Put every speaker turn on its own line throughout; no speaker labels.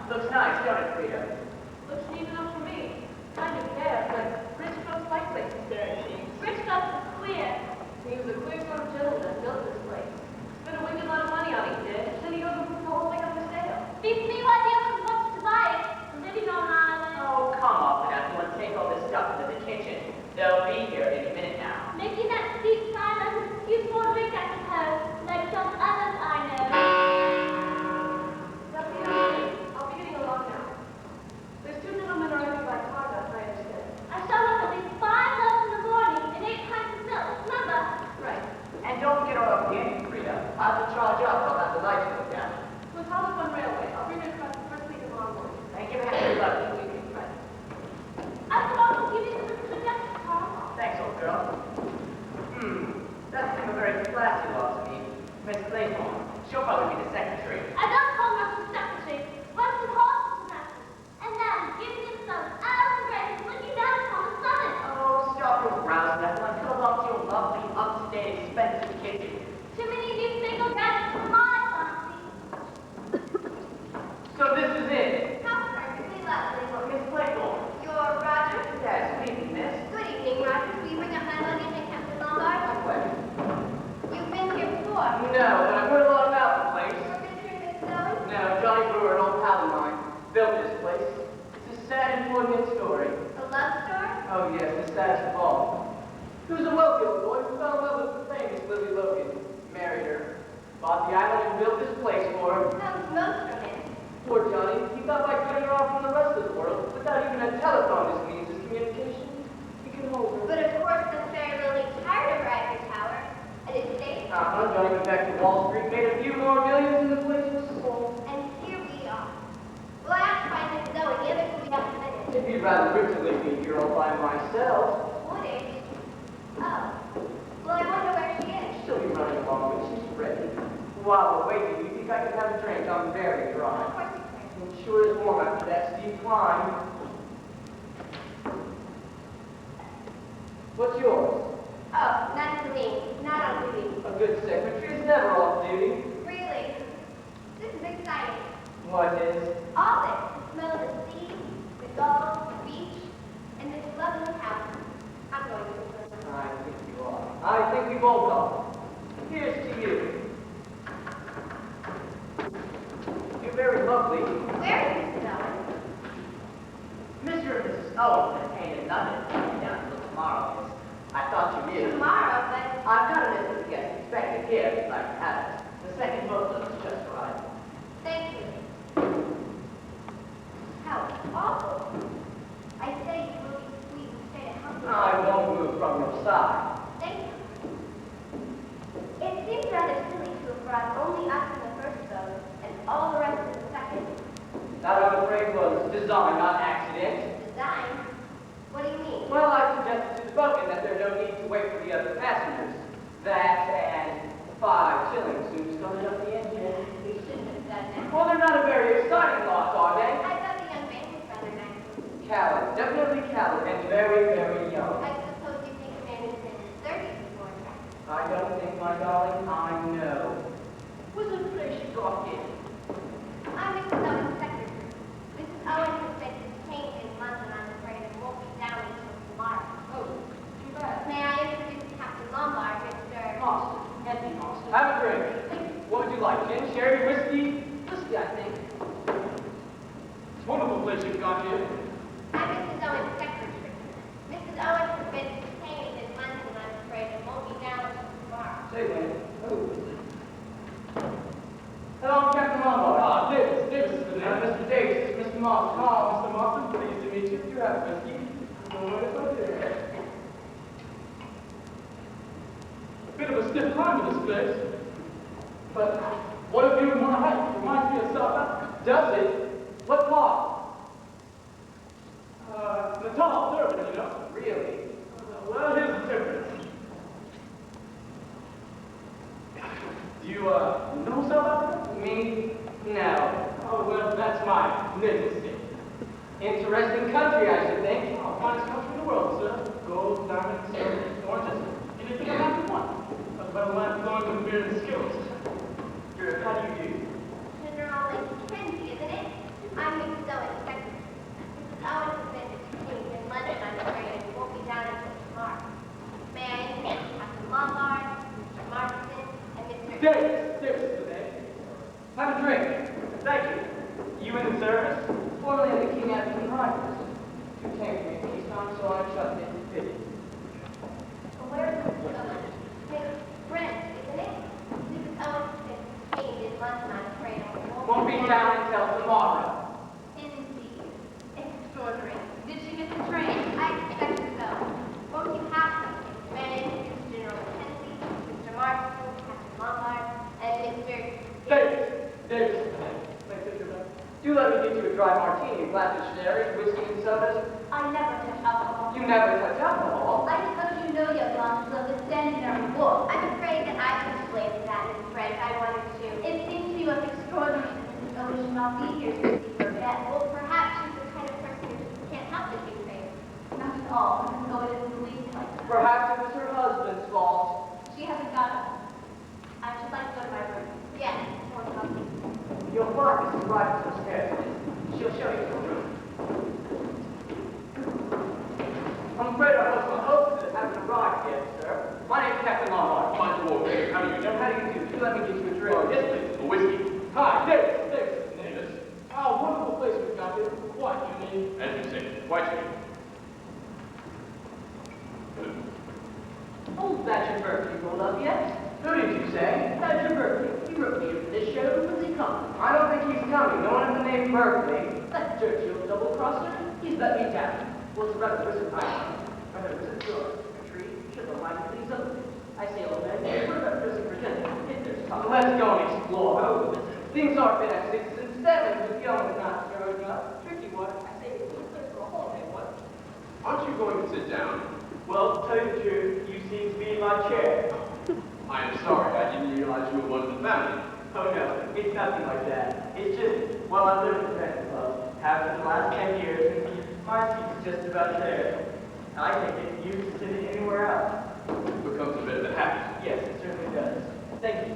Looks nice, don't it, Frida?
Looks neat enough for me. Kind of gas, but rich folks like places very cheap.
Rich folks is queer.
He was a queer sort of gentleman that built this place. Spent a wicked lot of money on it, he did. Then he goes and puts the whole thing up for sale.
Beats me why the others wants to buy it. Living on an island.
Oh, come up, Ethel, and take all this stuff into the kitchen. They'll be here any minute now.
Making that steep climb as an excuse for a drink, I suppose. Like some others I know.
I'll be getting along now. There's two gentlemen arriving by car, I understand.
I showed up at least 5 loaves in the morning and 8 pints of milk. Remember?
Right.
And don't get all up the engine, Frida. I'll have to charge up. I'll have the lights go down.
With Hollywood Railway, I'll bring it across the first week tomorrow morning.
Thank you, Henry. Love you.
Right.
I could also give you the suggestion, Tom.
Thanks, old girl. That seems a very classy lot to me. Miss Clayton. She'll probably be the secretary.
I don't call myself secretary. Once and horses and masses. And then, giving him some Alice and Grace looking down upon the sun.
Oh, stop your grouse, Ethel, and come along to your lovely, upstate, expensive kitchen.
Too many of you single guys for my fancy.
So this is it.
How perfectly lovely.
Miss Clayton.
You're Roger?
Yes, good evening, miss.
Good evening, Roger. Will you bring up my luggage and Captain Lombard?
What?
You've been here before.
No, but I've heard a lot about the place.
You're visiting Miss Zoe?
No, Johnny Brewer, an old pal of mine, built this place. It's a sad and poignant story.
A love story?
Oh yes, the saddest of all. He was a wealthy boy who fell in love with the famous Lily Logan. Married her. Bought the island and built this place for her.
Sounds most romantic.
Poor Johnny, he thought by cutting her off from the rest of the world, without even a telephone as means of communication, he could hold her.
But of course, the fair Lily tired of her ivory tower and it stayed.
Johnny went back to Wall Street, made a few more millions, and the place was sold.
And here we are. Well, I have to find Miss Zoe. The others will be up in a minute.
If you'd rather originally be here all by myself,
Would it? Oh. Well, I wonder where she is.
she'll be running along when she's ready. While we're waiting, you think I could have a drink? I'm very
Of
dry.
course you can.
It sure is warm after that steep climb. What's yours?
Oh, not for me. Not on duty.
A good secretary is never off duty.
Really? This is exciting.
What is?
All this. The smell of the sea, the gulls, the beach, and this lovely house. I'm going to the
I think you are. I think we both are. Here's to you. You're very lovely.
Where is Mrs. Owen?
Mr. and Mrs. Owen ain't in London. Coming down until tomorrow, miss. I thought you knew.
Tomorrow, but
I've got a list of guests expected here if you'd like to have it. The second book looks just right.
thank you. How awful. I say you will be sweet and stay at home.
I won't move from your side.
Thank you. It seems rather silly to have brought only us in the first boat and all the rest in the second.
That, I'm afraid, was design, not accident.
Design? What do you mean?
Well, I suggested to the boatman that there's no need to wait for the other passengers. That and 5 shillings soon started up the engine.
You shouldn't have done that.
Well, they're not a very exciting lot, are they?
I thought the young man was rather nice.
Callous, definitely callous, and very, very young.
I suppose you think a man is in his 30s before attractive.
I don't think, my darling, I know. What's the place you got in?
I'm Mrs. Owen's secretary. Mrs. Owen has been detained in London, I'm afraid, and won't be down until tomorrow.
Oh, too bad.
May I introduce Captain Lombard, Mr.
Marston, Anthony Marston. Have a drink. What would you like, gin, sherry, whiskey? Whiskey, I think.
It's a wonderful place you've got here.
I'm Mrs. Owen's secretary. Mrs. Owen has been detained in London, I'm afraid, and won't be down until tomorrow.
Say when. Oh. Hello, Captain Lombard.
Ah, Davis. Davis is the name.
Mr. Davis, this is Mr. Marston.
Ah, Mr. Marston, pleased to meet you.
You have a whiskey.
A bit of a stiff climb in this place. But what if you want to hike? Reminds me of South.
Does it? What part?
Natal, Durban, you know.
Really?
Well, here's the difference. Do you, know South Africa?
Me? No.
Oh, well, that's my native state.
Interesting country, I should think.
Oh, finest country in the world, sir. Gold, diamonds, oranges, anything a man could want. A better land flowing with beard and skills. Good, how do you do?
General Mackenzie, isn't it? I'm
service? Formerly of the King Abington Rifles. You came from me in peacetime, so I trusted in pity.
Well, where's Miss Brent, isn't it? Mrs. Owens has been detained in London, I'm afraid.
Won't be down until tomorrow.
Indeed. Extraordinary. Did she miss the train? I expect so. Won't you have something? Bennett, Mr. General Mackenzie, Mr. Marston, Captain Lombard, and Miss Very...
Davis. Do let me get you a dry martini, a glass of sherry, whiskey and sodas.
I never touch alcohol.
You never touch alcohol.
I suppose you know your belongs to the standard book. I'm afraid that I can explain that, Miss Brent. I wanted to. It seems to you as extraordinary that Mrs. Owen should not be here to receive her death. Well, perhaps she's the kind of person who can't help but be famous. Not at all. Mrs. Owen isn't the least like that.
Perhaps it was her husband's fault.
She hasn't got it. I should like to go to my room. Yes, more coffee.
Your wife is right upstairs. She'll show you the room. I'm afraid our husband hopes that haven't arrived yet, sir. My name's Captain Lombard.
Fine to walk there. How do you do?
How do you do? Do let me get you a drink.
Oh, yes, please. A whiskey.
Hi, Davis.
Davis. Oh, wonderful place we've got here. What, you mean? As you say, quite sweet. Good.
Oh, that's your birthday rolled up yet? Who did you say? That's your birthday. He wrote me in for this show. When's he coming? I don't think he's coming. No one has the name Berkeley. That Churchill double-crosser? He's let me down. Well, it's rather wizard I rather wizard door. A tree. Should have reminded me of these other things. I say, old man, what about prison Virginia? If there's time. Let's go and explore. Oh, things aren't been at 6s and 7s with young and not growing up. Tricky one. I say, it's a place for a holiday, what?
Aren't you going to sit down?
Well, to tell you the truth, you seem to be in my chair.
I am sorry. I didn't realize you were one of the family.
Oh no, it's nothing like that. It's just, well, I've lived at the Friends Club. Have for the last 10 years, and my seat's just about there. I can't get used to sitting anywhere else.
It becomes a bit of a habit.
Yes, it certainly does. Thank you.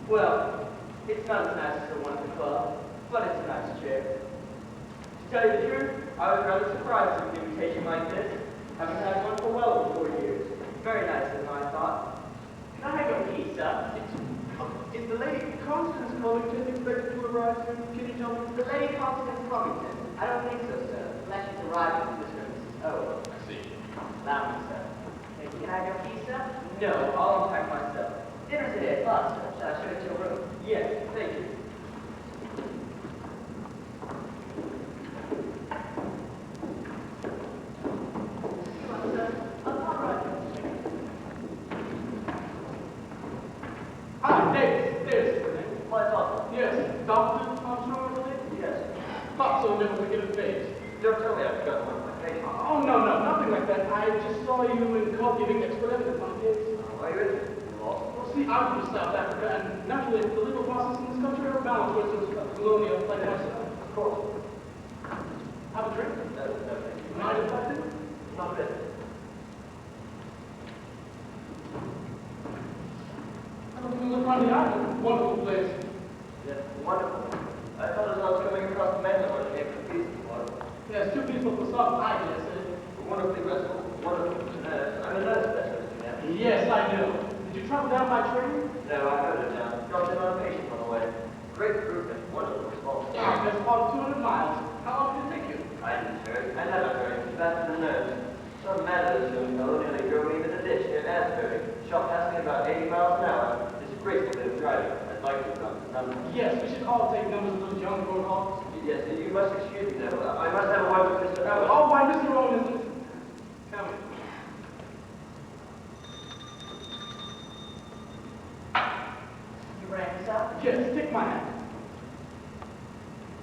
Well, it's not as nice as the one at the club, but it's a nice chair. To tell you the truth, I was rather surprised with an invitation like this. Haven't had one for well over 4 years. Very nice of them, I thought. Can I have your key, sir?
Is the lady Constance Collington expected to arrive soon? Can you tell me?
The Lady Constance Covington. I don't think so, sir. Unless she's arriving with Mr. and Mrs. O.
I see.
Allow me, sir. Can I have your key, sir? No, I'll unpack myself. Dinner's at 8 o'clock, sir. Shall I show you to your room? Yes, thank you.
Hi, Davis.
What's up?
Yes, Dr. Armstrong, I believe?
Yes.
Thought so, never forget his face.
Don't tell me I forgot one of my face.
Oh, no, nothing like that. I just saw you in coffee Index, whatever the fuck is.
Why are you in it? Lost?
Well, see, I'm from South Africa, and naturally, the legal process in this country are balanced versus colonial like myself.
Of course.
Have a drink?
No, thank you.
Mind if I do?
Not a bit.
I'm looking look around the island. Wonderful place.
Yes, wonderful. I thought as I was coming across the mainland when I came from peaceful water.
Yeah, it's too peaceful for some, I guess.
Wonderfully restful, wonderful. I'm a nurse specialist, you know.
Yes, I know. Did you travel down by train?
No, I heard it now. Dropped in on a patient on the way. Great improvement, wonderful response.
Yeah, that's about 200 miles. How long did it take you?
I didn't hear. I never heard. Back to the nurse. Some madness young fellow nearly drove me into the ditch near Asbury. Shot past me about 80 miles an hour. Disgraceful bit of driving. I'd like to have gone to numbers.
Yes, we should all take numbers of those young road hogs.
Yes, you must excuse me, though. I must have a word with Mr. Owen.
Oh, why, Mr. Owen isn't... Come in.
You rang this up?
Yes, take my hand.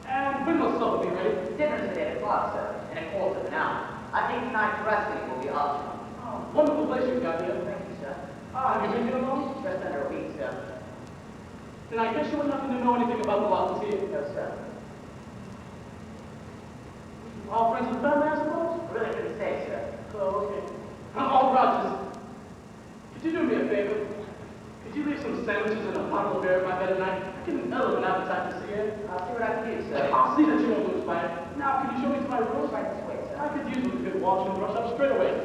And when will supper be ready?
Dinner's at 8 o'clock, sir. In a quarter of an hour. I think tonight's wrestling will be optional.
Oh, wonderful place you've got here.
Thank you, sir.
Have you been here long?
Just under a week, sir.
Then I guess you were nothing to know anything about the losses here.
No, sir.
All friends of the family, I suppose?
Really couldn't say, sir.
Oh, okay. Oh, Rogers, could you do me a favor? Could you leave some sandwiches and a bottle of beer at my bed tonight? I can hell of an appetite to see it.
I'll see what I can do, sir.
I'll see that you won't lose by it. Now, could you show me to my room?
Right this way, sir.
I could use a good wash and brush up straight away.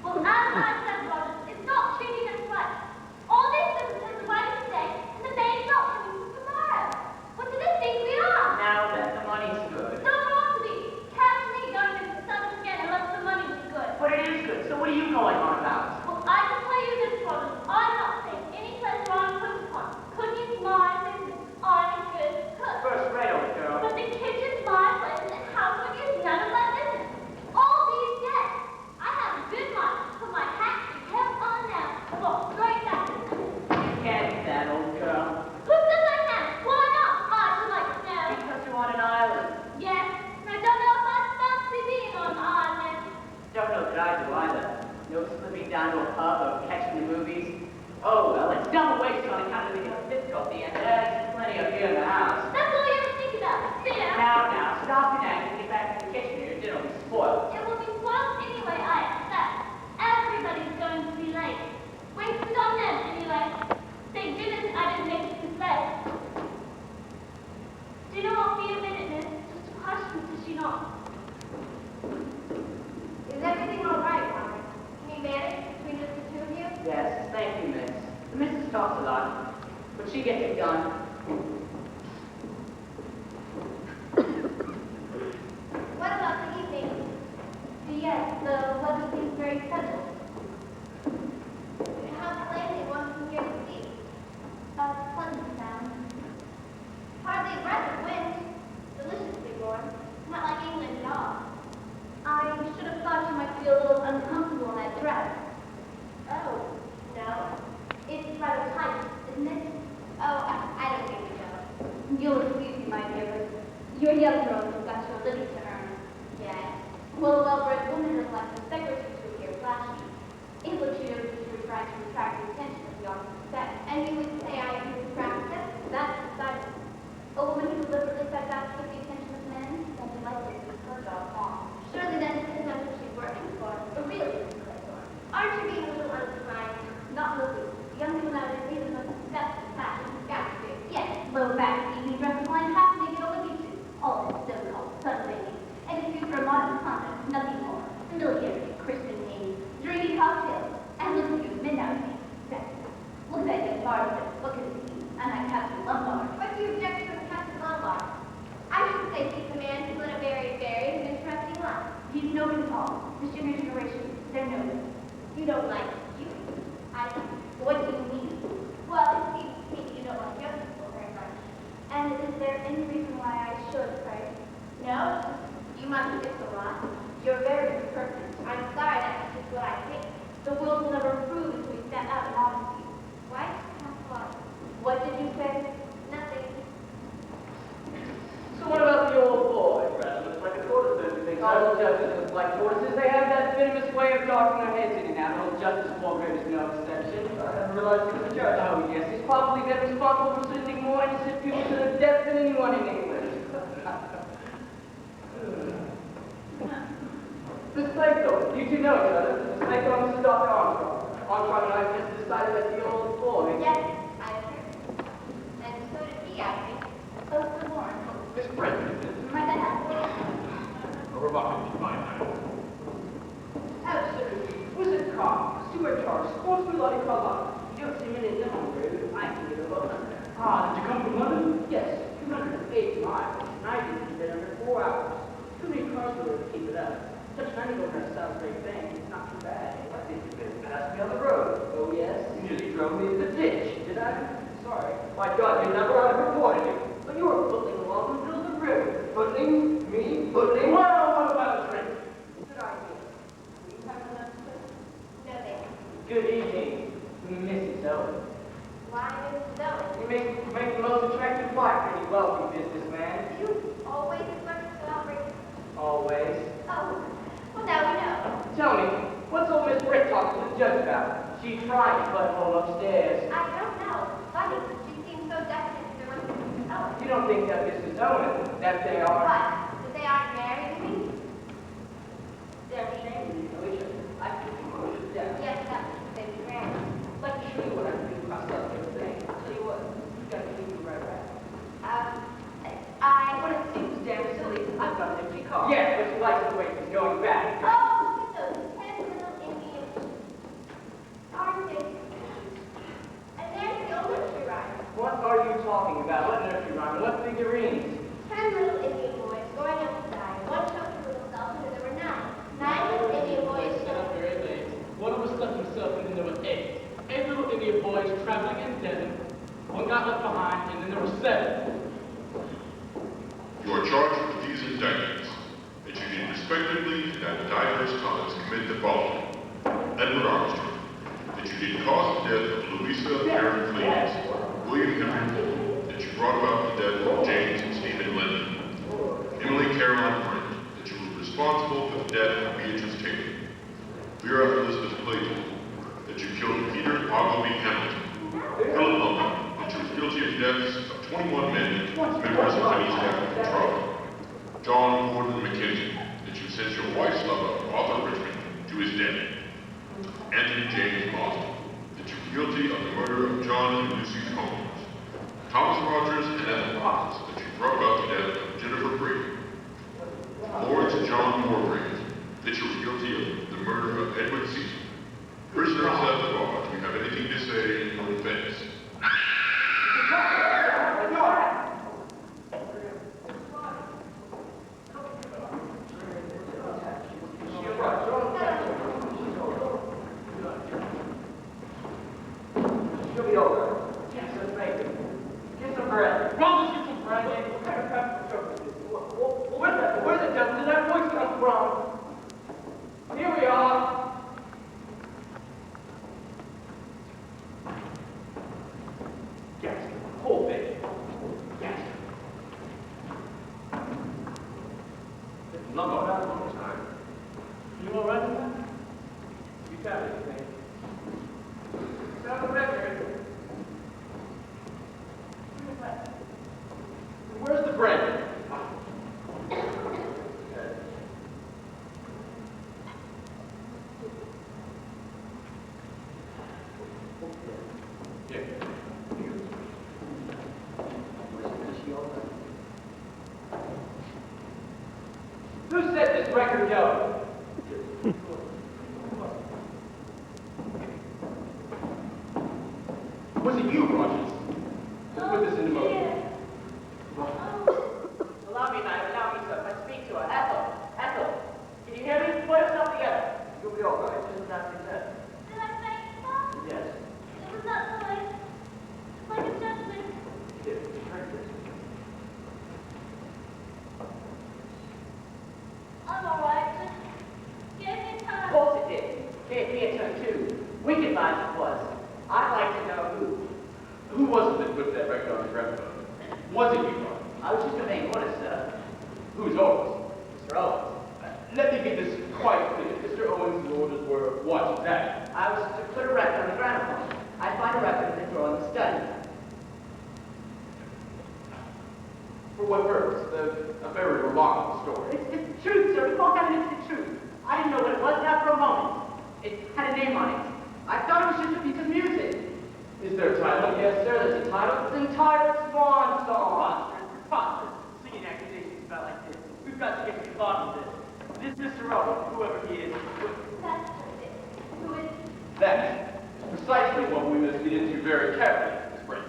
Well, as I said, Rogers, it's not cheating and flesh. All this is the wedding today, and the baby's not coming till tomorrow. What do they think we are?
Now then, the money's good.
No one ought to be. Catch me going into the sun again unless the money was good.
But it is good, so what are you going on about?
Well, I can tell you this, Rogers. I'm not saying any pleasure I'm put upon. Cooking's my business. I'm a good cook.
First rate, old girl.
But the kitchen's my place, and housework is none of my business. All these guests, I have a good mind to put my hat and help on now and walk straight back to them.
You can't do that, old girl.
Who says I can? Why not? I should like to know.
Because you're on an island.
Yes, and I don't know if I fancy being on an island.
Don't know that I do either. No slipping down to a pub or catching the movies. Oh, well, it's double wasted on account of the difficulty, and there's plenty of beer in the house.
That's all you ever think about. See now?
Now, stop your nagging and get back to the kitchen. Your dinner will be spoiled.
It will be spoiled anyway, I expect. Everybody's going to be late. Wasted on them anyway. Thank goodness I didn't make it this late. Do you know what be a minute, miss? Just a question, does she not? Is everything all right, Robert? Can you manage between just the two of you?
Yes, thank you, miss. The missus talks a lot, but she gets it done.
What about the evening? Yes, the weather seems very settled. How plainly one can hear the sea. A pleasant sound. Hardly a breath of wind. Deliciously warm. Not like England at all. I should have thought you might feel a little uncomfortable in that dress. Oh, no. It's rather tight, isn't it? Oh, I don't think so. You'll excuse me, my dear, but you're a young girl who's got your living to earn. Yes. Well, a well-bred woman has left the secretary to appear flashy. It looks you as if you were trying to attract the attention of the office set. And you would say I am attractive? That's decided. A woman who deliberately sets out to get the attention of men won't be likely to do her job long. Surely then this is what she's working for. But really, Miss Claythorne, aren't you being a little unkind? Not really. The young people nowadays need the most accepted fashion scouts do. Yes, low-back evening dresses line half naked on the beaches. All this so-called sunbathing. And it's used for modern conduct, nothing more. Familiarity, Christian names, drinking cocktails, and looking through midnight things. Look at that young barber, look at his feet, and that Captain Lombard. What do you object to Captain Lombard? I should say he's a man who's led a very, very interesting life. He's noble at all. This younger generation, they're noble. You don't like you. I do. What do you mean? Well, it seems to me you don't like young people very much. And is there any reason why I should, pray? No? You must miss a lot. You're very impertinent. I'm sorry that's just what I think. The world will never improve until we stand out in honesty. Right? That's why. What did you say? Nothing.
So what about the old boy? Well, looks like a tortoise, don't you think? All judges look like tortoises. They have that famous way of darting their heads in and out. Old Justice Walgrave is no exception. I haven't realized he was a judge. Oh, yes. He's probably been responsible for sending more innocent people to the death than anyone in England. Miss Claythorne, you two know each other. Miss Claythorne, Mrs. Dr. Armstrong. Armstrong and I just decided that the old boy.
Yes, I heard. And so did he, I think. Oh, the Warren.
Miss Brent.
Right, that happened.
A remarkably fine night.
Absolutely. Wizard car, Stuart Charles, sportsman Lottie Carlotta. You don't see many in the home grade, I can get about under.
Ah, did you come from London?
Yes, 208 miles. And I did it in under 4 hours. Too many cars were to keep it up. Such an undergo has South Great Bank. It's not too bad.
I think you've been past me on the road.
Oh, yes?
You nearly drove me in the ditch.
Did I? Sorry.
My God, you never ought to have reported me.
But you were footling along the middle of the river.
Footling? Me? Footling?
Well, what about a drink?
Good idea. Will you have enough to
No, thank you.
Good evening, Mrs. Owen.
Why, Mrs. Owen?
You make the most attractive wife for any wealthy businessman.
Do you always expect us to outrage?
Always.
Oh, well, now we know.
Tell me, what's old Miss Britt talking to the judge about? She tried to butthole upstairs.
I don't know. Funny, she seems so definite to her with Mrs. Owen.
You don't think that Mrs. Owen, that they are...
What? That they aren't married, you mean?
They're ashamed of you, Alicia. I think you push it down.
Yes, that's what they be married.
Let me show you what I can do myself every day. I'll tell you what, you gotta keep me right back. But it seems damn silly. I've got an empty car. Yeah, but she likes the way she's going back.
Oh, look at those 10 little Indian
Carmen. What figurines?
10 little Indian boys going outside. One choked himself, and there were 9. 9 little Indian boys
Not very late. One of us stuck himself, and then there were 8. 8 little Indian boys traveling in Devon. One got left behind, and then there were 7.
You are charged with these indictments, that you did respectively and at diverse times commit the following. Edward Armstrong, that you did cause the death of Louisa Karen Fleas. William Henry Ford, that you brought about the death of James and Stephen Lennon. Emily Caroline Brent, that you were responsible for the death of Beatrice Taylor. Vera Elizabeth Clayton, that you killed Peter Ogilvy Hamilton. Philip Logan, that you were guilty of the deaths of 21 men, members of Penny's Catholic Control. John Gordon McKenzie, that you sent your wife's lover, Arthur Richmond, to his death. Anthony James Marsden, that you were guilty of the murder of John and Lucy Combs. Thomas Rogers and Ellen Potts, that you brought about the death of Jennifer Brady. Lawrence John Moorgrave, that you were guilty of the murder of Edward Seaton. Prisoners at the bar, do you have anything to say in your defense?
She'll be over.
Get some bacon. Get some bread.
Ron, let's get some bread.
What kind of crap is this? Where the devil did that voice come from? Here we are. Gaster. Whole thing. Gaster.
Not going out a long time.
You all right with that? You found anything?
It's on the record.
Where's the bread? Yeah.
Who set this record going?
Was it you, Rogers? Let's put this into motion.
Allow me, sir. Let's speak to her. Ethel, can you hear me? Put yourself together.
You'll be all right.
This is not success.
Did I say so?
Yes.
It was not nice. Like a gentleman.
Here, drink this.
I'm all right. Just give me
Of
time.
course it did. Gave me a turn too. Wicked lines it was. I'd like to know who.
Who was it that put that record on the gramophone? Was it you, Ron?
I was just obeying orders, sir.
Whose orders?
Mr. Owens.
Let me get this quite clear. Mr. Owens' orders were what exactly?
I was to put a record on the gramophone. I'd find a record in the drawer in the study.
For what purpose? A very remarkable story.
It's the truth, sir. We can't have it. It's the truth. I didn't know what it was, not for a moment. It had a name on it. I thought it was just a piece of music.
Is there a title?
Yes, sir, there's a title. It's entitled Swan Song. Preposterous. Singing accusations about like this. We've got to get to the bottom of this. This Mr. Rowan, whoever he is,
That's just it. Who is
That is precisely what we must get into very carefully, Miss Brent.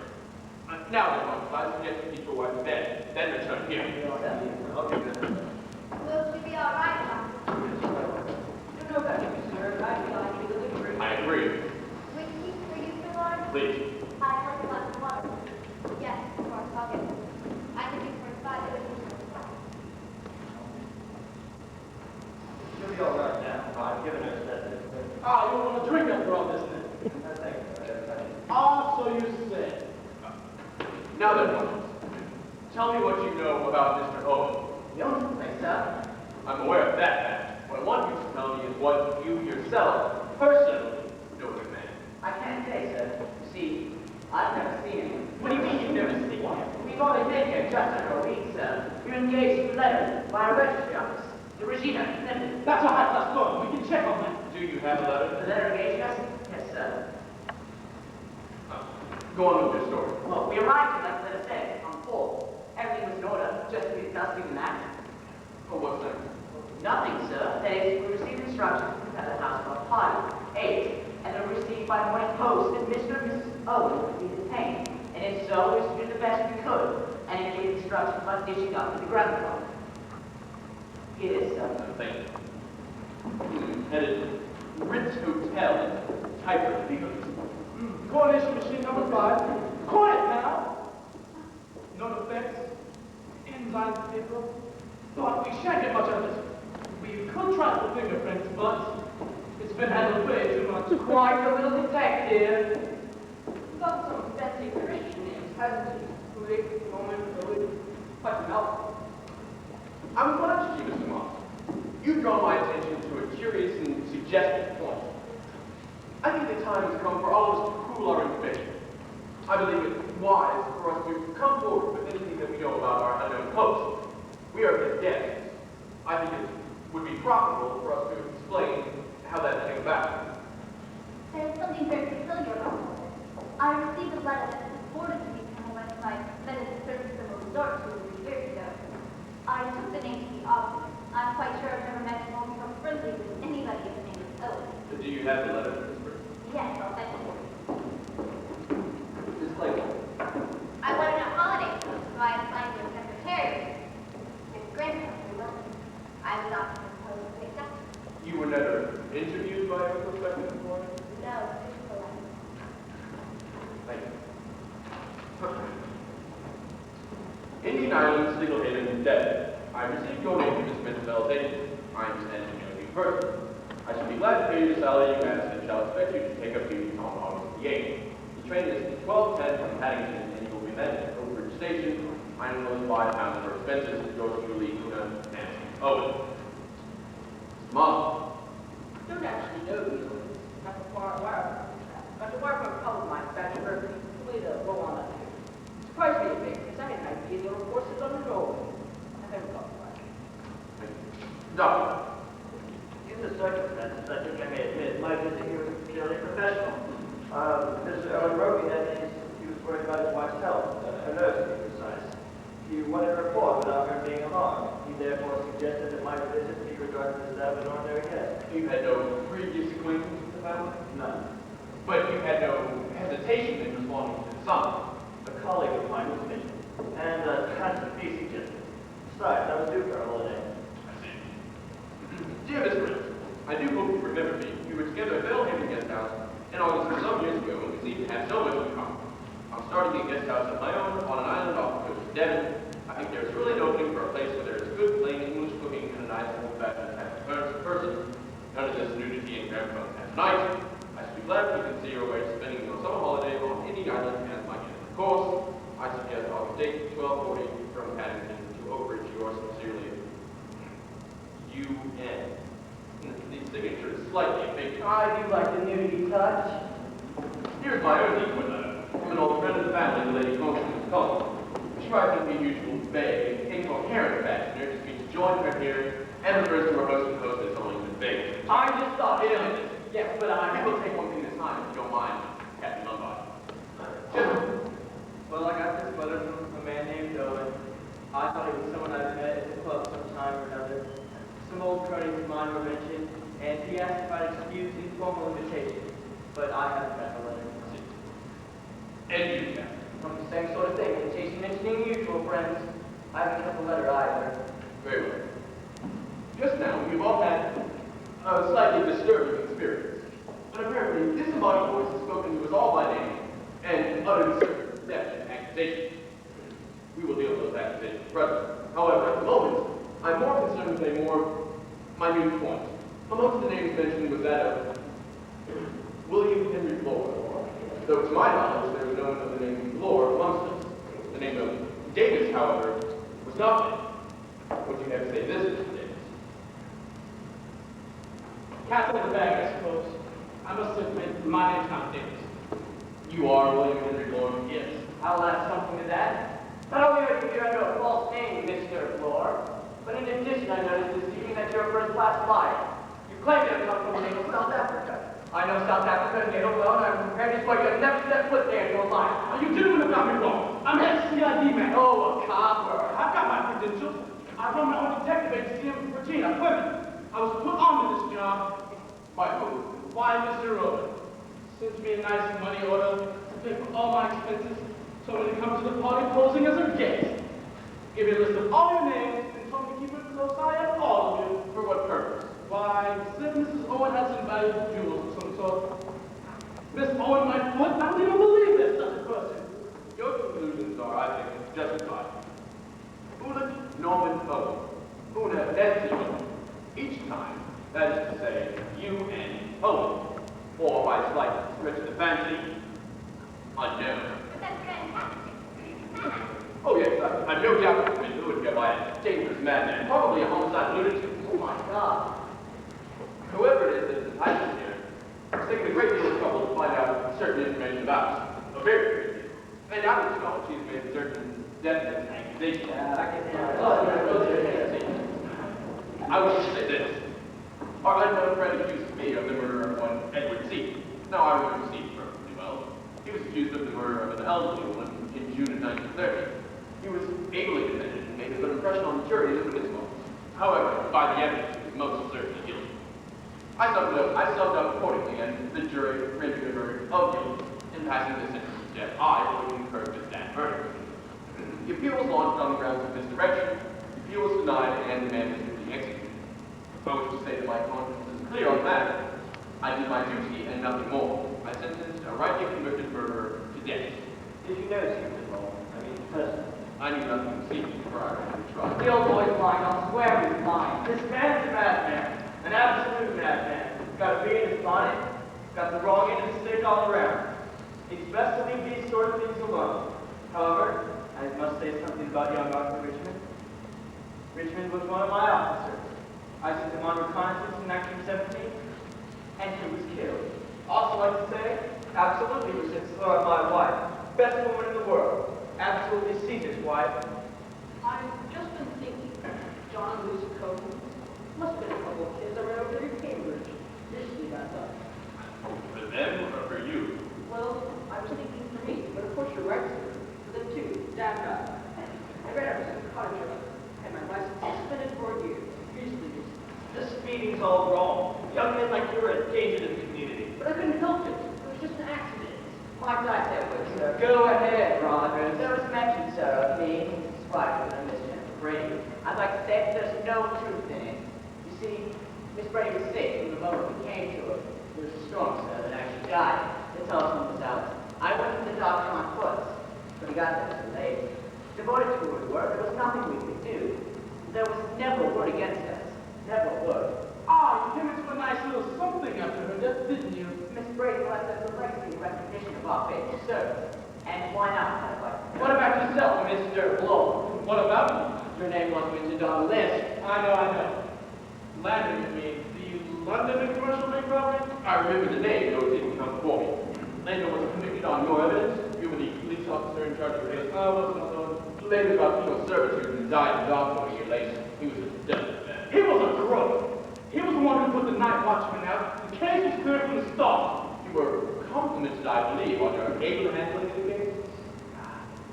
Now then, Ron, I suggest you get your wife to bed, then return here.
Okay, good.
Will she be all right, Mom?
you know about you, sir. I feel like you live in room.
I agree.
Whiskey for you, Sir Lord?
Please.
I'd like a glass of water. Yes, of course, I'll get it. I can do for 5 minutes.
She'll be all right now. I've given her that.
Ah, you want to drink after all this, then? Ah, so you say. Now then, Ron, tell me what you know about Mr. Owen.
You don't think, sir?
I'm aware of that fact. What I want you to tell me is what you yourself, personally, know of the man.
I can't say, sir. You see, I've never seen him.
What do you mean you've never seen him?
We've only been here just under a week, sir. We're engaged through letters by a registry office. The Regina, London.
That's a high-class story. We can check on that. Do you have a letter?
The letter engaged us? Yes, sir.
Go on with your story.
Well, we arrived here, like the letter said, on 4. Everything was in order, just to be dusting and that.
Oh, what's that?
Nothing, sir. That is, we received instructions to prepare the house for a party, 8, and then we received by morning post that Mr. and Mrs. Owen would be detained. And if so, we should do the best we could. and he gave instructions on dishing up to the ground floor. It is so.
Thank you. Headed Ritz Hotel in Tiber, Legally.
Coordination machine number 5. Quiet now. No effects. Enzyme paper. But we shan't get much of it. We could try the fingerprints, but it's been handled way too much.
Quite a little detective. He's got some fancy Christian names, hasn't he? Rick, Norman, Louis, quite well.
I'm glad to see, Mr. Moss. You draw my attention to a curious and suggestive point. I think the time has come for all of us to cool our information. I believe it wise for us to come forward with anything that we know about our unknown host. We are his guests. I think it would be profitable for us to explain how that came about.
There's something very peculiar about this. I received a letter that purported to be from a website that is the service of a resort to 3 years ago. I took the name to be obvious. I'm quite sure I've never met or become friendly with anybody of the name of Owen.
Do you have the letter, Mr. Bird?
Yes, I'll bet you.
Ms. Clayton.
I wanted a holiday, so I assigned to a secretary. His grandson, Wilson. I was not supposed to accept.
You were never interviewed by a prospective employer?
No, this is the letter.
Thank you. Indian Island, Signal Haven, Devon. I received your name from Miss Minterfell's agent. I understand you know you personally. I shall be glad to pay you the salary you asked and shall expect you to take up duty on August the 8th. The train is 12:10 from Paddington and you will be met at Oak Ridge Station. I know those £5 for expenses. Yours truly, Nancy Owen. Mom.
Don't actually know you. That's a far wire. Dr. Barker called my Dr. Berkeley. Way to roll on up here. Surprised me a bit, because I didn't idea there were courses on the road. I never thought about it.
Doctor.
In the circumstances, I think I may admit my visit here was purely professional. Mr. Owen wrote me that he was worried about his wife's health, her nerves to be precise. He wanted a report without her being alarmed. He therefore suggested that my visit be regarded as an ordinary guest.
You had no previous acquaintance with the family?
None.
But you had no hesitation in responding to the summons.
A colleague of mine was mentioned, and had the fee suggested. Besides, I was due for a holiday.
I see. Dear Miss Brent, I do hope you remember me. We were together at Bellhaven Guest House in August some years ago, and we seem to have so much in common. I'm starting a guest house of my own on an island off the coast of Devon. I think there's really an opening for a place where there is good, plain English cooking and a nice, old-fashioned type of person. None of this nudity and grandpa at night. I should be glad if you consider your way to spending your summer holiday on Indian Island as my gift. Of course, I suggest August 8th, 12:40 from Paddington to Oak Ridge. Yours sincerely, U.N. The signature is slightly ambiguous.
I do like the nudity touch.
Here's my own liquid letter from an old friend of the family, the Lady Constance Cullen. She writes in the usual vague, incoherent fashion. It just means join her here and refers to her host and hostess only in vague.
I just thought,
Yes, but I will take one thing at a time, if you don't mind, Captain Lombard. Gentlemen.
Well, I got this letter from a man named Owen. I thought he was someone I'd met at the club sometime or another. Some old cronies of mine were mentioned, and he asked if I'd excuse the formal invitation. But I haven't got the letter.
And you, Captain.
From the same sort of thing, in case you mentioning mutual friends. I haven't got the letter either.
Very well. Just now, we've all had a slightly disturbing experience. But apparently, this embodied voice has spoken to us all by name and uttered certain deception and accusations. We will deal with those accusations presently. However, at the moment, I'm more concerned with a more minute point. Amongst the names mentioned was that of William Henry Lord. Though to my knowledge, there was no one of the name Lord amongst us. The name of Davis, however, was not mentioned. What do you have to say to this, Mr. Davis?
Cat in the bag, I suppose. I must admit, my name's not Davis.
You are William Henry Lord?
Yes.
I'll add something to that. Not only are you under a false name, Mr. Floor, but in addition, I noticed this evening that you're a first-class liar. You claim to have come from native South Africa. I know South Africa and native well, and I'm prepared to swear you've never set foot there in your life.
You gentlemen have got me wrong. I'm ex-CID man.
Oh, a copper.
I've got my credentials. I run my own detective agency in Virginia, Plymouth. I was put onto this job
By who?
by Mr. Rowan. Sends me a nice money order to pay for all my expenses, so when it comes to the party posing as a guest, Give me a list of all your names and told me to keep a close eye on all of you.
For what purpose?
Why, said Mrs. Owen had some valuable jewels of some sort. Miss Owen, my foot, I don't even believe there's such a person.
Your conclusions are, I think, justified. Ulrich Norman Owen. Una Etsy. Each time, that is to say, U.N. Owen. Or by slight stretch of the fancy, unknown.
But that's fantastic.
Oh yes, I've no doubt that Miss Owen go by a dangerous madman, probably a homicide lunatic.
Oh my God.
Whoever it is that is entitled here, has taken a great deal of trouble to find out certain information about us. A very great deal. And out of this knowledge, she's made certain definite accusations. I wish to say this. Our unknown friend accused me of the murder of one Edward Seaton. Now, I remember Seaton perfectly well. He was accused of the murder of an elderly woman in June of 1930. He was ably defended and made a good impression on the jury in his moments. However, by the evidence, he was most certainly guilty. I subbed out accordingly, and the jury rendered a verdict of guilt. In passing the sentence of death, I would concur with that verdict. The appeal was launched on the grounds of misdirection. The appeal was denied, and the man was duly executed. I wish to say that my conscience is clear on that. I did my duty and nothing more. I sentenced a rightly convicted murderer to death.
Did you know Seaton at all? I mean, personally?
I knew nothing of Seaton prior to the trial.
The old boy's lying. I'll swear he's lying.
This man's a madman. An absolute madman. Got a bee in his bonnet. Got the wrong end of the stick all around. It's best to leave these sort of things alone. However, I must say something about young Arthur Richmond. Richmond was one of my officers. I sent him on reconnaissance in 1917, and he was killed. Also like to say, absolutely was his my wife. Best woman in the world. Absolutely Caesar's wife.
I've just been thinking. John Lewis Cohen. Must have been a couple of kids around there in Cambridge. Usually that's up.
For them or for you?
Well, I was thinking for me, but of course you're right, sir. For them too. Damn right. I read Emerson Cottage and my license suspended for a year. Usually
This speeding's all wrong. Young men like you are a danger to the community.
but I couldn't help it. It was just an accident. Like I said, sir. Go ahead, Rogers.
There was mention, sir, of me and Mrs. Spiker and Miss Jennifer Brady. I'd like to say that there's no truth in it. You see, Miss Brady was sick from the moment we came to her. There was a storm, sir, that actually died. The telephone was out. I went to the doctor on foot, but he got there too late. Devoted to her work, there was nothing we could do. There was never a word against us. Never a word.
Ah, you came into a nice little something after her death, didn't you?
Miss Brady left us a legacy of recognition of our faithful service. And why not? I'd like to know.
What about yourself, Mr. Blow?
What about me?
Your name was mentioned on the list.
I know. Landon, you mean, the London commercial bank robbery?
I remember the name, though it didn't come before me. Landon was convicted on your evidence. You were the police officer in charge of the case.
I wasn't alone.
Later about penal servitude and died in Dartmoor a year later. He was a delicate man.
He was a crook. He was the one who put the night watchman out. The case was cleared from the start.
You were complimented, I believe, on your able handling of the case.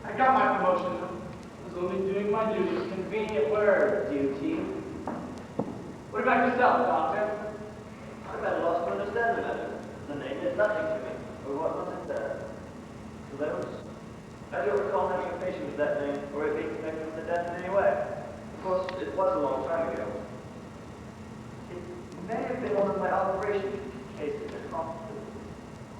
I got my promotion. I was only doing my duty.
Convenient word, duty.
What about yourself, Doctor?
I'm at a loss to understand the matter. The name meant nothing to me. Or what was it there? So there was. I don't recall having a patient with that name, or it being connected with the death in any way. Of course, it was a long time ago. It may have been one of my operation cases at hospital.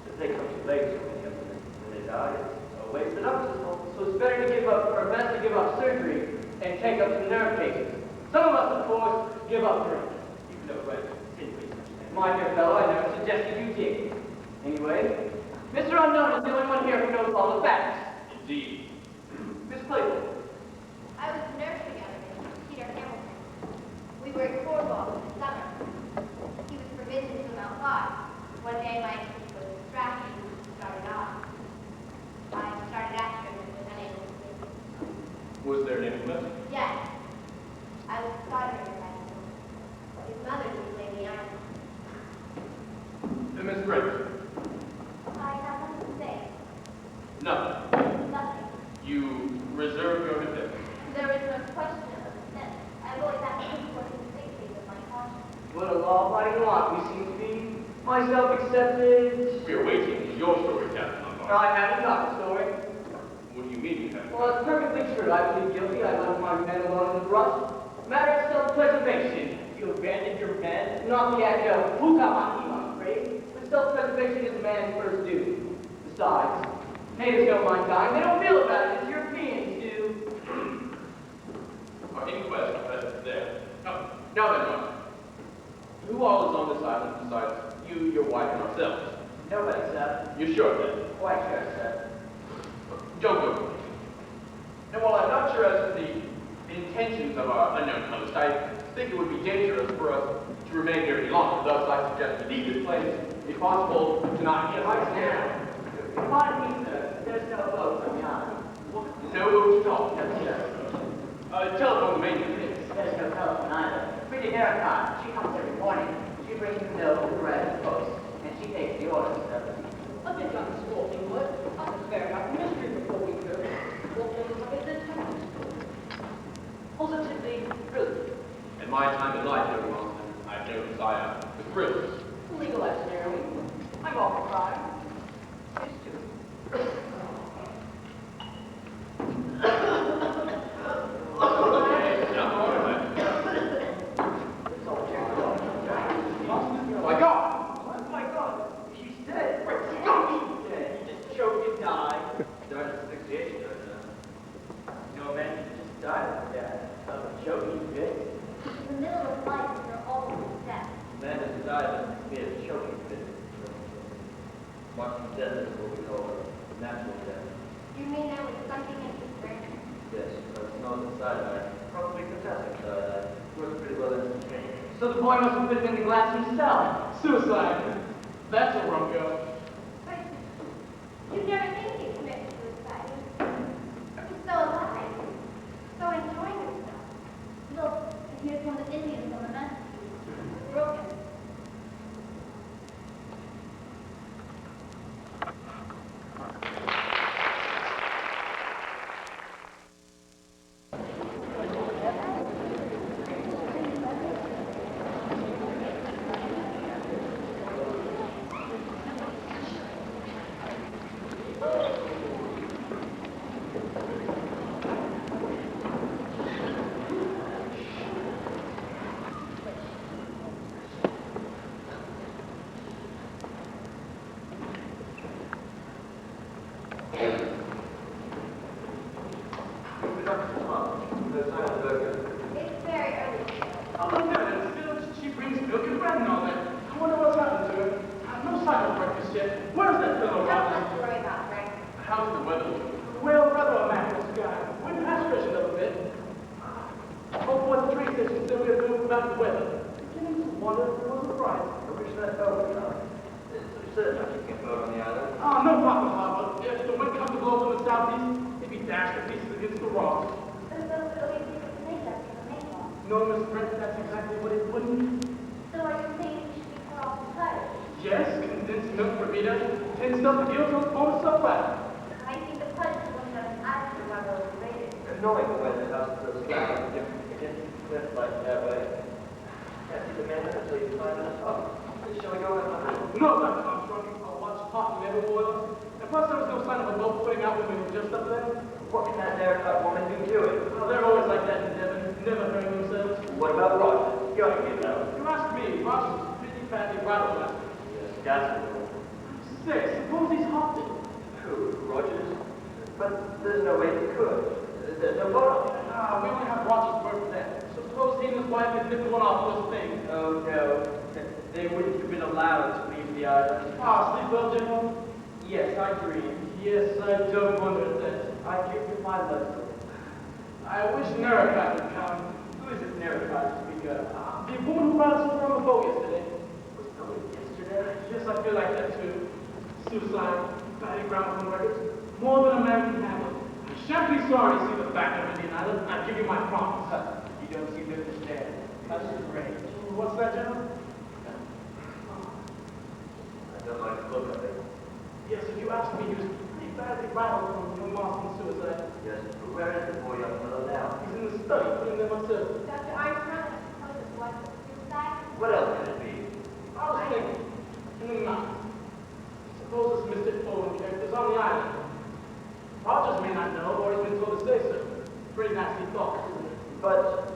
If they come too late, so many of them, when they die, it's a wasted up.
So it's better to give up, or best to give up surgery and take up some nerve cases. Some of us, of course, give up drink.
Even though Brett didn't really understand.
My dear fellow, I never suggested you did. Anyway, Mr. Unknown is the only one here who knows all the facts.
Indeed.
Miss Claypool.
I was a nurse together with Peter Hamilton. We were at Cornwall in the summer. He was forbidden to come outside. One day my interest was distracted and started off. I started after him and was unable to sleep.
Was there an implement?
Yes. I was soldering his bicycle. His mother didn't lay me on.
Miss Brent,
I have nothing to say.
nothing.
Nothing.
You reserve your defense.
There is no question of consent. I've always acted according to the dictates of my conscience.
What a law-abiding lot we seem to be. Myself accepted.
We are waiting your story, Captain Lombard.
I haven't got the story.
Would you mean you have?
Well, it's perfectly true. I plead guilty. I left my men alone in the brush. Matter of self-preservation.
You abandoned your men?
Not the act of hukamaki, I'm afraid. But self-preservation is a man's first duty. Besides, natives don't mind dying. They don't feel about it as Europeans do.
Our inquest there. Oh, now then, Mark. Who all is on this island besides you, your wife, and ourselves?
Nobody, sir.
You're sure then?
Quite sure, sir.
Don't go. And while I'm not sure as to the intentions of our unknown host, I think it would be dangerous for us to remain here any longer. Thus, I suggest we leave this place, if possible, tonight.
Yes, right now. Pardon me, sir. There's no boat on the island.
No boat at all.
No, sir.
Telephone the main thing.
There's no telephone either. Pretty Americana. She comes every morning. She brings the milk, the bread, and post. And she takes the orders, sir.
I think I'm scolding, but I was fair enough mystery before we go. What things like this happen? Positively brilliant.
In my time in life, young Monson, I've known Zion with thrills.
Legal engineering. I'm off the crime. Used to.
My God!
Oh my God! She's dead! She's dead! He just choked and died. Died of asphyxiation, no man just died of death. Of a choking fit.
In the middle of life, you're always death.
Man has died of be a choking fit. Marking death is what we call a natural death.
You mean there was something in his brain?
Yes, but it's not the cyanide. Probably potassium cyanide. Works pretty well instantaneously.
So the boy must have put it in the glass himself.
Suicide. That's a rum go.
But you never think he committed suicide. He's so alive, so enjoying himself. Look, and here's one of the Indians on the mantelpiece. Broken. It's very early.
Oh, look at it. Still, she brings milk and bread and all that. I wonder what's happened to her. No sign of breakfast yet. Where's that fellow,
Not
Robin?
much to worry about, Frank.
How's the weather?
Well, rather a mackerel sky. Wind has freshened up a bit. Oh, boy, the train station said we had to move about the weather. Beginning to wonder if there was a price.
I wish that boat was on. It's certain I can boat on the island.
Ah, no problem, Harper. If the wind comes to blow from the southeast, it'd be dashed to pieces against the rocks.
But it's also really easy to make that from the maple.
No, Miss Brent, that's exactly what it wouldn't.
So are you saying we should be cut off the cut?
Yes, condensed milk for Vita, 10 stuff to deal to bonus stuff flat.
I think the pledge is one that I should have overrated.
Knowing the way the house is so flat against the cliff like that way. Can't see the man until you climb it up. Shall we go in?
No, Dr. Armstrong, I'll watch Pop never boil. And plus, there was no sign of a boat putting out when we were just up there.
What can that there woman do to it?
Well, they're always like that in Devon, never hurting themselves.
What about Roger? You ought to get out.
You ask me, Roger's pretty badly rattled last
Yes, that's it.
Say, suppose he's hopped it.
Who? Rogers? But there's no way he could. There's no boat on it.
Ah, we only have Roger's word for that. Suppose he and his wife had nipped one off those things.
Oh, no. They wouldn't have been allowed to leave the island.
Ah, sleep well, General?
Yes, I dream.
Yes, I don't wonder at that.
I give you my letter.
I wish Nericott would come.
Who is it Nericott to speak of?
The woman who brought us over on the boat yesterday.
Was it yesterday?
Yes, I feel like that too. Suicide, batting ground on records, more than a man can handle. I shan't be sorry to see the back of Indian Island. I give you my promise.
You don't seem to understand. That's strange.
What's that, General?
I don't like the look of it.
Yes, if you ask me, he was pretty badly rattled from young Marston's suicide.
Yes, but where is the poor young fellow now?
He's in the study, putting them upstairs.
Dr. Armstrong, I suppose his wife was suicide?
What else could it be?
I was thinking, in the night, suppose this Mr. Owen character's on the island. Rogers may not know, box.
But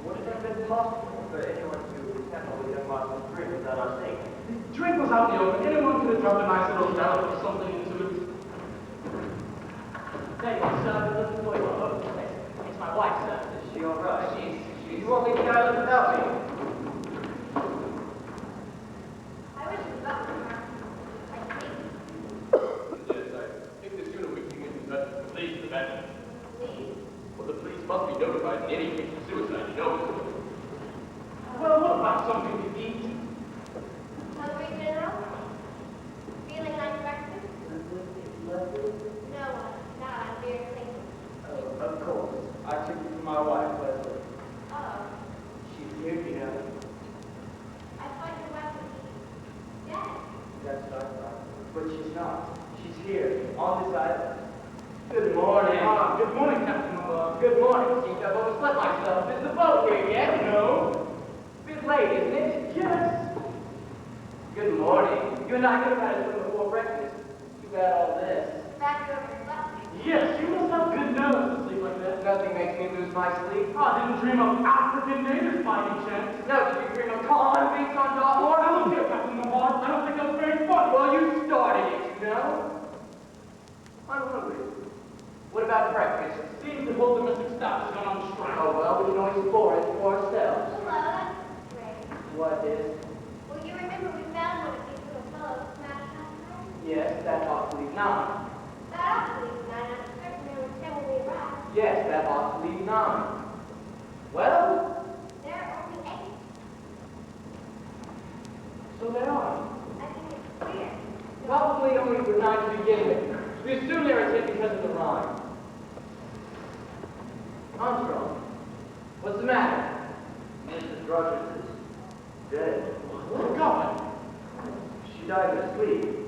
would it have been possible for anyone to handle the young Martin's drink without our seeing it?
The drink was out in the open. Anyone could have dropped a nice little down or something into it.
Thank you, sir. Looking for you. Oh, it's my wife, sir.
Is she all right?
She's
You won't leave the island without me.
I wish you luck, Mark. I think.
Yes, I think the sooner we can get in touch with the police, the better.
Please.
Well, the police must be notified in any case of suicide, you know.
Well, what about something to eat?
Hungry, General? Feeling like breakfast? No, not. I'm very clean.
Oh, of course. I took it from my wife, Leslie.
Oh,
She's here, you know.
I thought your wife would be dead.
That's what I thought. But she's not. She's here, on this island. Good morning.
Good morning, Captain Malone.
Good morning. Seems I've overslept myself. Is the boat here yet?
No.
Bit late, isn't it?
Yes.
Good morning. You and I could have had it before breakfast. Too bad all this.
Back over slept.
Yes, you must have good nerves to sleep like that.
Nothing makes me lose my sleep.
I didn't dream of African natives by any chance.
No, did you dream of convicts on Dartmoor?
Now look here, Captain Malone. I don't think that's very funny.
Well, you started it, you know. I'm hungry. What about breakfast?
Seems the whole domestic staff has gone on strike.
Oh, well, we can always forage for ourselves.
Hello, that's great.
What is?
Well, you remember we found one of these little fellows smashed last night?
Yes, that ought to leave 9.
That ought to leave 9. I'm certain there were 10 when we arrived.
Yes, that ought to leave 9. Well,
There are only 8.
so there are.
I think it's clear.
Probably only with 9 to begin with. We assume they were hit because of the rhyme. Armstrong, what's the matter?
Mrs. Rogers is dead.
Oh, God.
She died in her sleep.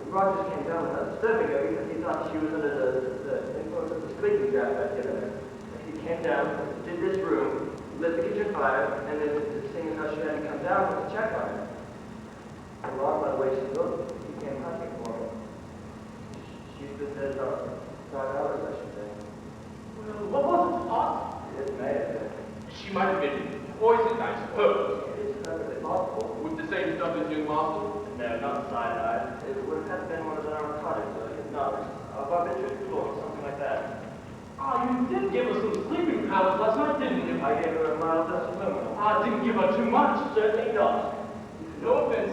Rogers came down with her disturbing her because he thought she was under the influence of the sleeping draught I'd given her. He came down, did this room, lit the kitchen fire, and then seeing how she had to come down to check on her. Along by the way she looked, he came hunting for her. She's been dead about 5 hours, I should say.
Well, what was it, Hawk?
It may have been.
She might have been poisoned, I suppose.
It's perfectly possible.
With the same stuff as young Marston?
No, not cyanide. It would have been one of the narcotics, hypnotics, a barbituric, something like that.
Oh, you did give her some sleeping powders last night, didn't you?
I gave her a mild dose of luminol.
I didn't give her too much.
Certainly not.
No offense.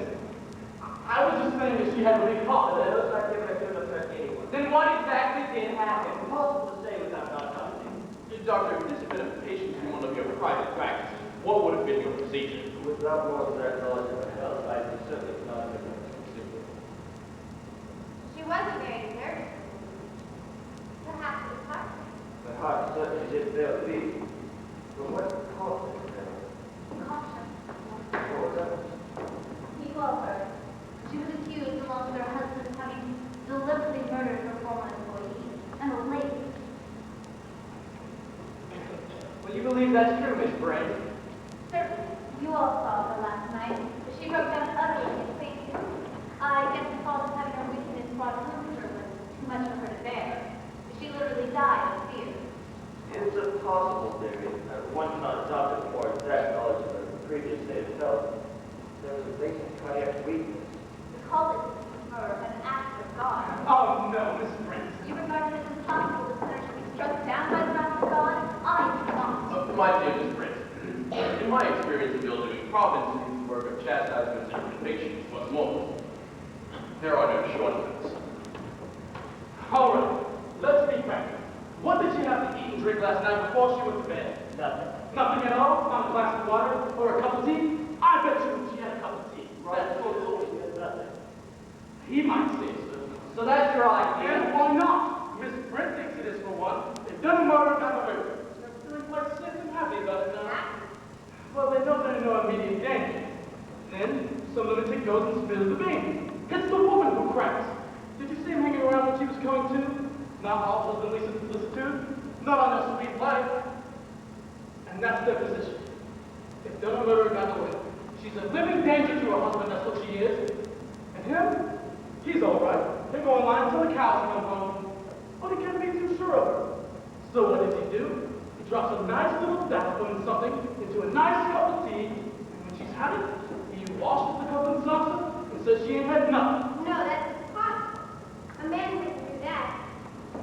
I was just saying that she had a big heart.
The dose I've given her couldn't affect anyone.
Then what exactly did happen?
Impossible to say without autopsy.
Doctor, if this had been a patient in one of your private practices, what would have been your procedure?
Without more than that knowledge of her health, I certainly cannot make a decision.
She wasn't very nervous. Perhaps it was heart.
Her heart certainly did fail to beat. But what caused it to fail?
Caution.
What was that?
He told her. She was accused, along with her husband, of having deliberately murdered her former employee and a lady.
Well, you believe that's true, Miss Brent?
Certainly. You all saw her last night. She broke down utterly in fainted. I guess the fault of having her weakness brought home to her was too much for her to bear. She literally died of fear.
It's a possible theory. One cannot adopt it for exact knowledge of her previous state of health. There was a latent cardiac weakness.
We call it her an act of God.
Oh, no, Miss Brent.
You regard it as impossible that Sir should be struck down by the wrath of God? I do not.
My dear Miss Brent, in my experience of ill-doing, Providence is the work of chastisements and convictions once more. There are no shortcuts.
All right, let's be frank. What did she have to eat and drink last night before she went to bed?
Nothing.
Nothing at all? Not a glass of water or a cup of tea? I bet you she had a cup of tea.
Right, so she had nothing.
He might say so.
So that's your idea?
And why not? Miss Brent thinks it is for one. They've done a murder, not a murder. They're feeling quite safe and happy about it now. Well, they know they're in no immediate danger. Then some lunatic goes and spills the beans. It's the woman who cracks. Did you see him hanging around when she was coming to? Not all husbandly solicitude. Not on her sweet life. And that's their position. If Donna Murder got away, she's a living danger to her husband, that's what she is. And him? He's all right. He'll go online until the cows come home. But he can't be too sure of her. So what does he do? He drops a nice little backbone something into a nice cup of tea, and when she's had it, he washes the cup and saucer and says she ain't had nothing.
No, that's impossible. A man wouldn't do that.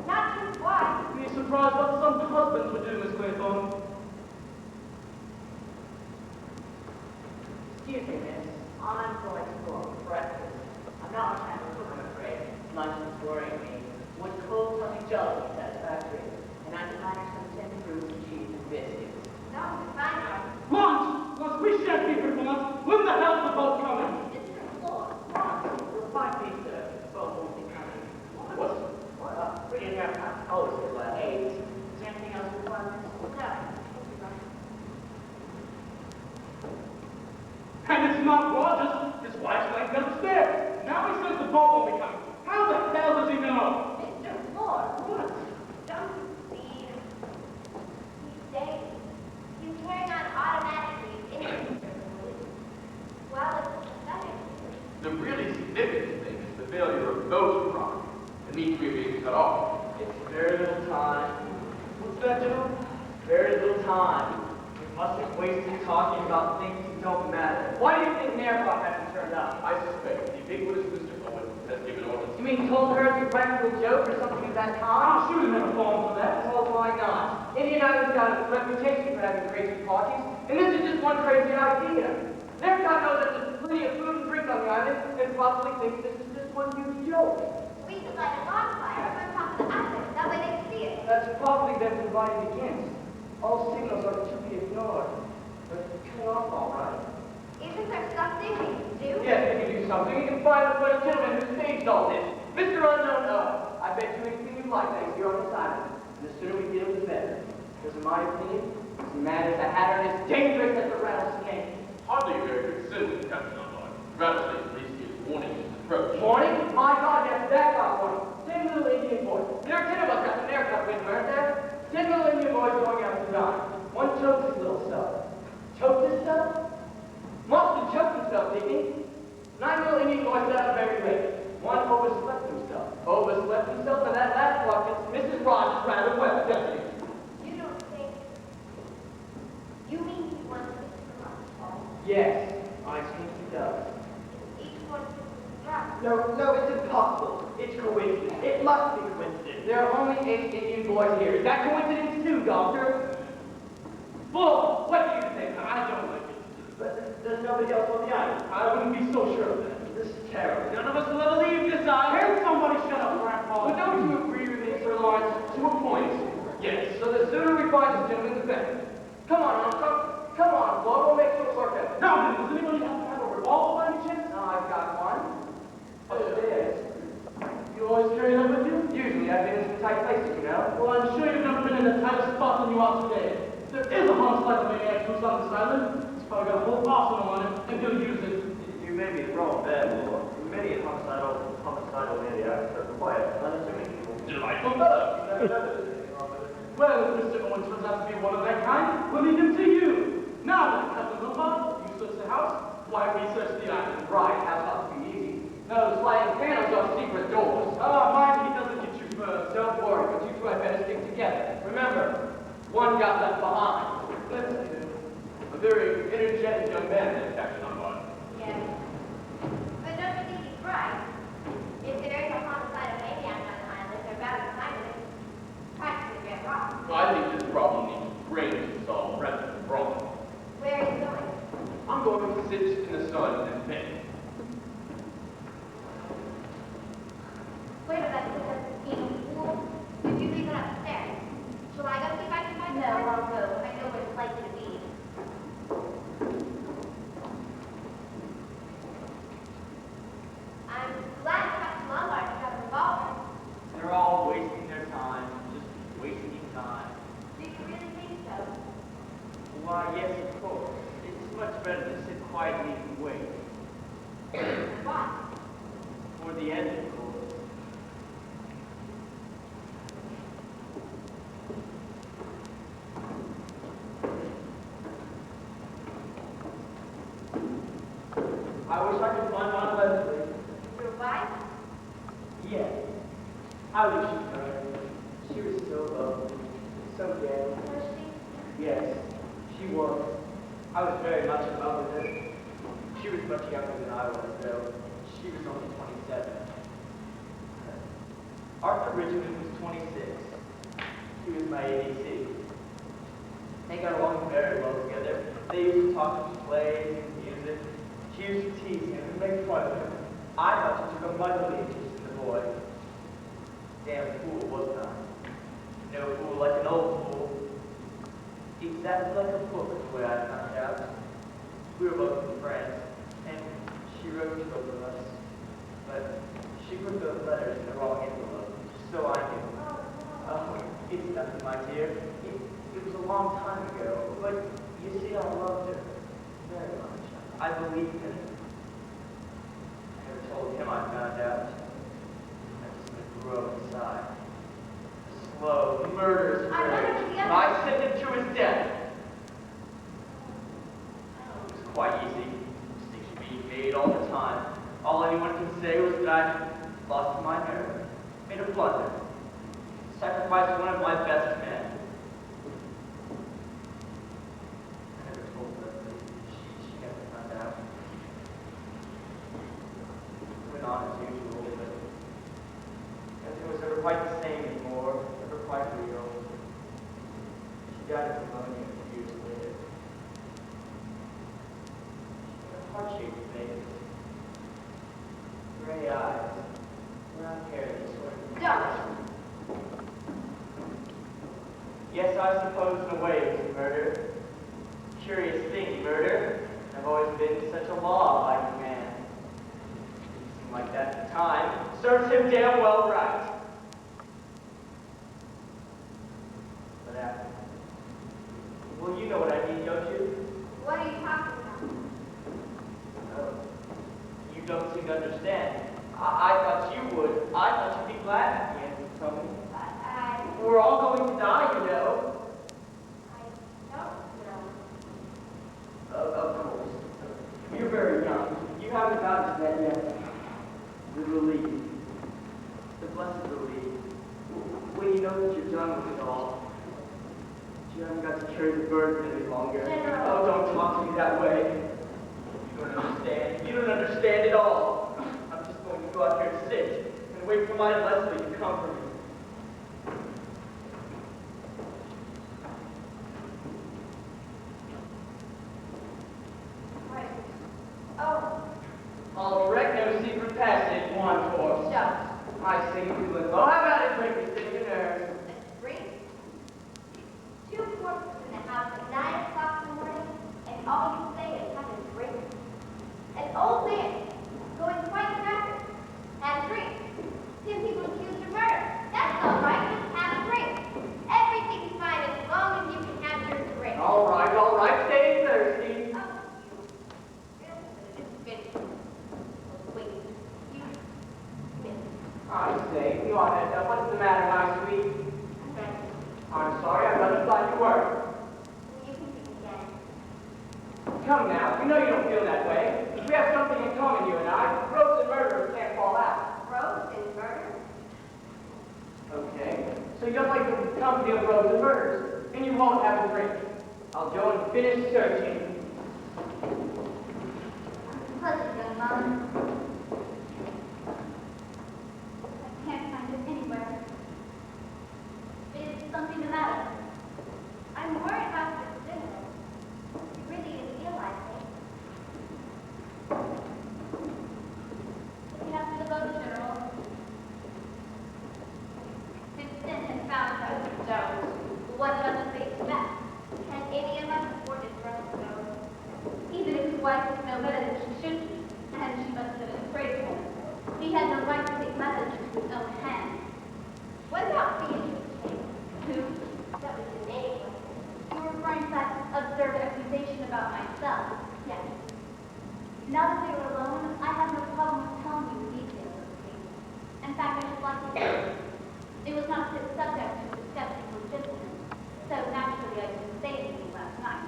Not to his wife.
Be surprised what some husbands would do, Miss Claythorne.
Excuse me, miss. I'm going to go for breakfast. I'm not much having a cook, I'm afraid. Lunch is worrying me. Would cold something jolly be satisfactory? And I can manage some tender fruits and cheese and biscuits.
That would be fine, Arthur.
Lunch! Lunch! We shan't be here for lunch. When the hell's the boat coming?
Mr. Floor.
You'll find me, sir. Both won't be coming. What's bring in your house. Oh, it's still at 8. Is there anything else you want?
No.
And it's not Rogers. His wife's laying upstairs. Now he says the boat won't be coming. How the hell does he know?
Mr. Floor. What? Don't you see? He's dating. He's carrying on automatically. Well, it's pathetic.
The really significant thing is the failure of those properties, and these three being cut off.
It's very little time. What's that, Joe? Very little time. We mustn't waste it talking about things that don't matter. Why do you think Maribot hasn't turned up?
I suspect the ubiquitous Mr. Owen has given orders.
You mean told her it's a practical joke or something of that kind?
She would have never fallen for that.
Well, why not? Indian Island's got a reputation for having crazy parties, and this is just one crazy idea. Their God knows that there's plenty of food and drink on the island, and probably thinks this is just one huge joke.
We could light a bonfire up on top of the island. That way they can see it.
That's probably been provided against. All signals are to be ignored. But cut off all right.
Isn't there something we can do?
Yes, we can do something. We can find the gentleman who staged all this. Mr. Unknown I bet you anything you like that here on this island. And the sooner we get him, the better. Because in my opinion, this man is a hatter and as dangerous as a rattlesnake.
Hardly a very good citizen, Captain Unlock. Rattlesnake at least gives warning of his approach.
Morning? My God, yes, that got warning. 10 little Indian boys. There are 10 of us got an aircraft wind, weren't there? 10 little Indian boys going out to dine. One choked his little self. Choked himself? Must have choked himself, didn't he? 9 little Indian boys sat up very late. One overslept himself. Overslept himself, and that last clock gets Mrs. Rogers rather well, doesn't he?
You don't think... You mean he wants us to come up?
Yes, I think he does.
Each one is drunk.
No, it's impossible. It's coincidence. It must be coincidence. There are only 8 Indian boys here. Is that coincidence too, Doctor? Bull, what do you think?
I don't like it.
But there's nobody else on the island.
I wouldn't be so sure of that.
This is terrible.
None of us will ever leave this island.
Can't somebody shut up, Grandpa?
But don't you agree with me, Sir Lawrence? To a point. Yes.
So the sooner we find this gentleman, the better. Come on, Armstrong. Come on, Flo. We'll make sure work out.
Now, does anybody have a revolver by any chance?
No, I've got one. Upstairs.
You always carry that with you?
Usually I've been in some tight places, you know.
Well, I'm sure you've never been in the tightest spot than you are today. There is a homicide maniac who's on this island. He's probably got a whole arsenal on him, and he'll use it.
You may be wrong there, Lord. Many homicidal maniacs are quiet, unassuming people.
Delightful fellow.
Well, if Mr. Owen turns out to be one of that kind, we'll leave him to you. Now then, Captain Lombard, you search the house, why we search the island.
Right, house ought to be easy. No, sliding panels are secret doors.
Mind he doesn't get you first.
Don't worry, but you two had better stick together. Remember, one got left behind.
Let's do.
A very energetic young man, that Captain Unlock.
Yes. But don't you think he's right? If there is a homicidal maniac on the island, they're bound to find it. Practically get wrong.
So I think this problem needs brains to solve rather than brawn.
Where are you going?
I'm going to sit in the sun and think.
Wait a minute, fool. Did you leave it upstairs? Shall I go see if I can find it? No, I'll go. I know where it's likely to be. I'm glad Captain Lombard got a revolver.
They're all wasting their time, just wasting time.
Do you really think so?
Why, yes, of course. It's much better to sit quietly and wait.
Why?
For the end, of course. I wish I could find Aunt Leslie.
Your wife?
Yes. How did she turn? She was so lovely,
so gay.
Was she?
Yes, she was. I was very much in love with her. She was much younger than I was, though. She was only 27. Arthur Richmond was 26. He was my ADC. They got along very well together. They used to talk about plays and music. She used to tease him and make fun of him. I thought she took a motherly interest in the boy. Damn fool, wasn't I? No fool like an old fool. Exactly like a book is the way I found out. We were both good friends, and she wrote to both of us. But she put the letters in the wrong envelope, so I knew. Oh, it's nothing, my dear. It was a long time ago, but you see, I loved her very much. I believed in her. I never told him I found out. I just let it grow inside. A slow, murderous
I
rage.
wonder if the other-
I sent him to his death. It was quite easy. Mistakes were being made all the time. All anyone can say was that I lost my nerve, made a blunder, sacrificed one of my best men. I never told her, but she never found out. It went on as usual, but nothing was ever quite the same anymore, never quite real. She died of pneumonia a few years later. She had a heart-shaped face, gray eyes, brown hair that sort of...
Don't.
Yes, I suppose in a way it was murder. Curious thing, murder. I've always been such a law-abiding man. It seemed like that at the time. Serves him damn well right. But after... Well, you know what I mean, don't you?
What are you talking about?
Oh, you don't seem to understand. I thought you would. I thought you'd be glad at the end of the coming. We're all going to die, you know.
I don't know.
Of course. You're very young. You haven't gotten to that yet. The relief. The blessed relief. When you know that you're done with it all. You haven't got to carry the burden any longer.
General.
Oh, don't talk to me that way. You don't understand. You don't understand at all. I'm just going to go out here and sit and wait for my Leslie to come for me.
Right. Oh,
All direct, no secret passage, one course.
shucks.
I see you doing well. How about it, break this thing in your nerves?
Drink? Two corpses in the house at 9 o'clock in the morning, and all you say is have a drink. An old man, going quite rapid, had a drink. 10 people accused of murder. That's all right, just have a drink. Everything's fine as long as you can have your drink.
All right, stay thirsty.
Oh, you really finished. Wait, you finished.
I say, you ought to, what's the matter, my sweet? I'm sorry, I rather thought you were.
You can think again.
Come now, you know you don't feel that way. We have something in common, you and I. Rogues and murderers can't fall out.
Rogues and murder?
Okay, so you'll like the company of rogues and murderers, and you won't have a drink. I'll go and finish searching.
Pleasure, young man. I can't find it anywhere. Is something the matter? I'm worried about this dinner. You really is ill, I think. Looking after the boat, General. Vincent has found President Jones. What about the face met? Can any of us afford to trust Jones? Even if his wife is no better than she should be, and she must have been a tradeswoman, he had no right to take matters into his own hands. What about Beatrice King? Who? That was the name. You were referring to that absurd accusation about myself. Yes. Now that we are alone, I have no problem with telling you the details of the case. In fact, I should like you to. It was not a fit subject to discuss with gentlemen, so naturally I didn't say anything last night.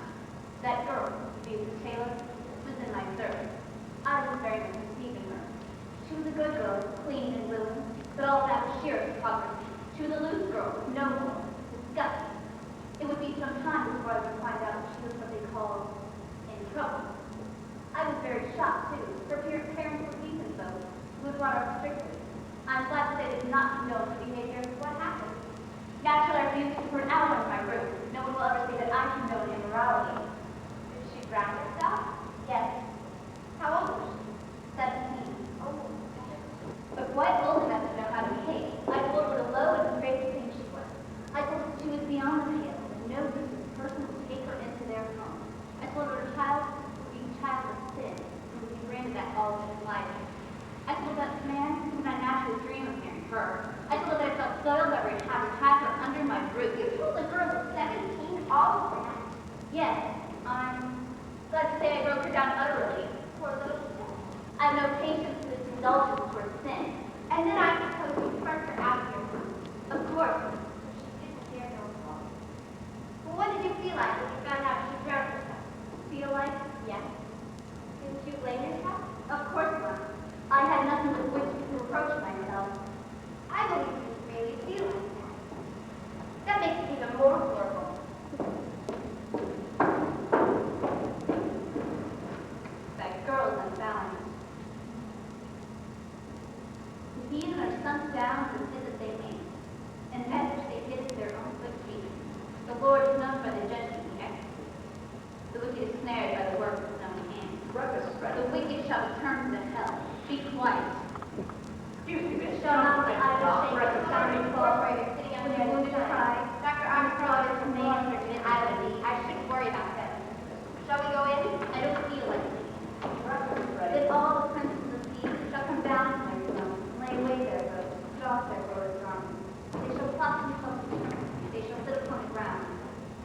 That girl, Beatrice Taylor, was in my service. I was very much deceived in her. She was a good girl, clean and willing, but all that was sheer hypocrisy. She was a loose girl, no more, disgusting. Bronner strictly. I'm glad to say they did not condone the behavior of what happened. Naturally, I refuse to put out on my room. No one will ever say that I condone immorality. Did she drown herself? Yes. How old was she? 17. Oh. But quite old enough to know how to behave. I told her what a low and ungrateful thing she was. I told her she was beyond the pale, and no decent person would take her into their home. I told her a child would be a child of sin, and would be branded that all of his life. I told her that man who would not naturally dream of marrying her. I told her that I felt soiled by having had her under my roof. You told a girl of 17 all of that? Yes, I'm glad to say I broke her down utterly. Poor little thing. I have no patience with this indulgence towards sin. And then I proposed to press her out of your room. Of course, she didn't dare go home. Well, what did you feel like when you found out she drowned herself? Feel like? Yes. Didn't you blame yourself? Of course not. I had nothing with which to reproach myself. I believe you really feel like that. That makes it even more horrible. That girl is unbalanced. The heathen are sunk down in the sin that they make, and that which they did is their own quick feet. The Lord is known by the judgment he executes. The wicked is snared by the work of his own hands. The wicked shall be turned to hell. Be quiet.
Excuse me, miss.
Shall not the idle shake
Breakfast
the
time.
operator sitting on the wounded cry. Dr. Armstrong is from Maine for an island. I shouldn't worry about that. Shall we go in? I don't feel like it. Then all the princes of the sea shall come down from their thrones, and lay away their robes, put off their royal garments. They shall pluck themselves to turn. They shall sit upon the ground,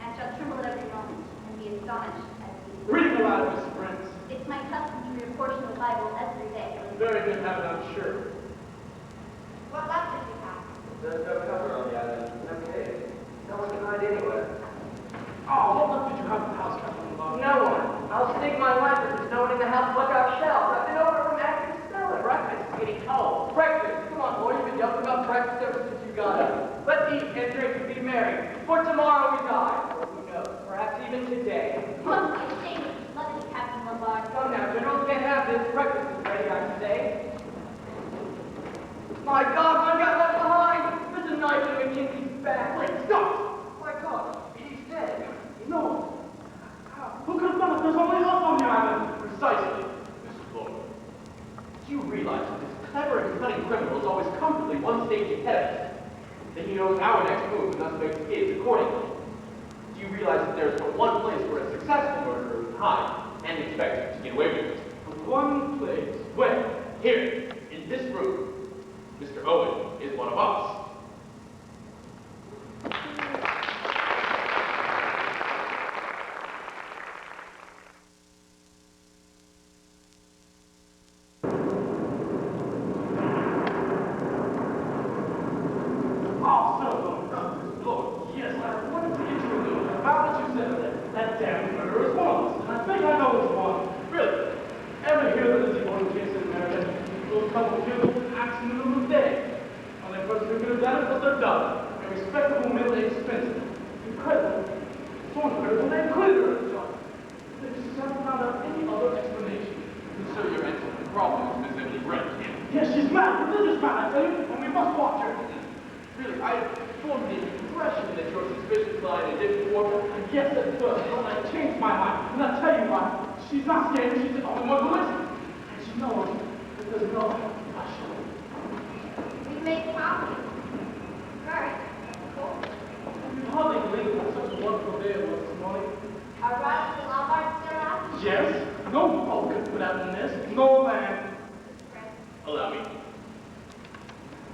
and shall tremble at every moment, and be astonished at the
Read aloud, Miss Prince.
It's my custom to read a portion of the Bible every day.
Very good habit, I'm sure.
What luck did you have?
There's no cover on the island. No cave. No one can hide anywhere.
Oh, what luck did you have in the house, Captain Love?
No one. I'll stake my life that there's no one in the house but ourselves. I've been over from Acton Stellar. Breakfast is getting cold. Breakfast? Come on, boy. You've been yelling about breakfast ever since you got up. Let's eat and drink and be merry. For tomorrow we die. Or who knows? Perhaps even today.
You must be ashamed of loving Captain Lombard.
Come now, generals can't have this. Breakfast is ready, I say. My God, I got left behind. There's a knife in Mackenzie's back. Wait, stop! My God, he's dead.
No. Who could have done it? There's only us on the island.
Precisely, Mrs. Lord. Do you realize that this clever and cunning criminal is always comfortably one stage ahead of us? That he knows our next move and thus makes his accordingly? Do you realize that there's but one place where a successful murderer can hide and expect to get away with it?
One place.
Where? Here, in this room. Mr. Owen is one of us.
Oh, so, Lord, yes, I wanted to get you a little about what you said. That damn murderer is one of us, and I think I know which one. Really? Ever hear that there's one case in America? Those couple killed acts in the middle of the day. Only person who could have done it was their daughter, a respectable middle-aged spinster. Incredible. So incredible they acquitted her of the charge. They just haven't found out any other explanation.
And so you're answering the problem is Miss Emily Brent.
Yes, she's mad, religious mad, I tell you, and we must watch her.
Really, I formed the impression that your suspicions lie in a different quarter.
Yes, at first, but I changed my mind. And I'll tell you why. She's not scared, she's the only one who isn't. And she knows that there's no passion.
We've made coffee. Very cool.
You hardly believe what such a wonderful day it was this morning.
Are Ross and Lombard still out?
Yes, no boat could put out in this. No land.
Allow me.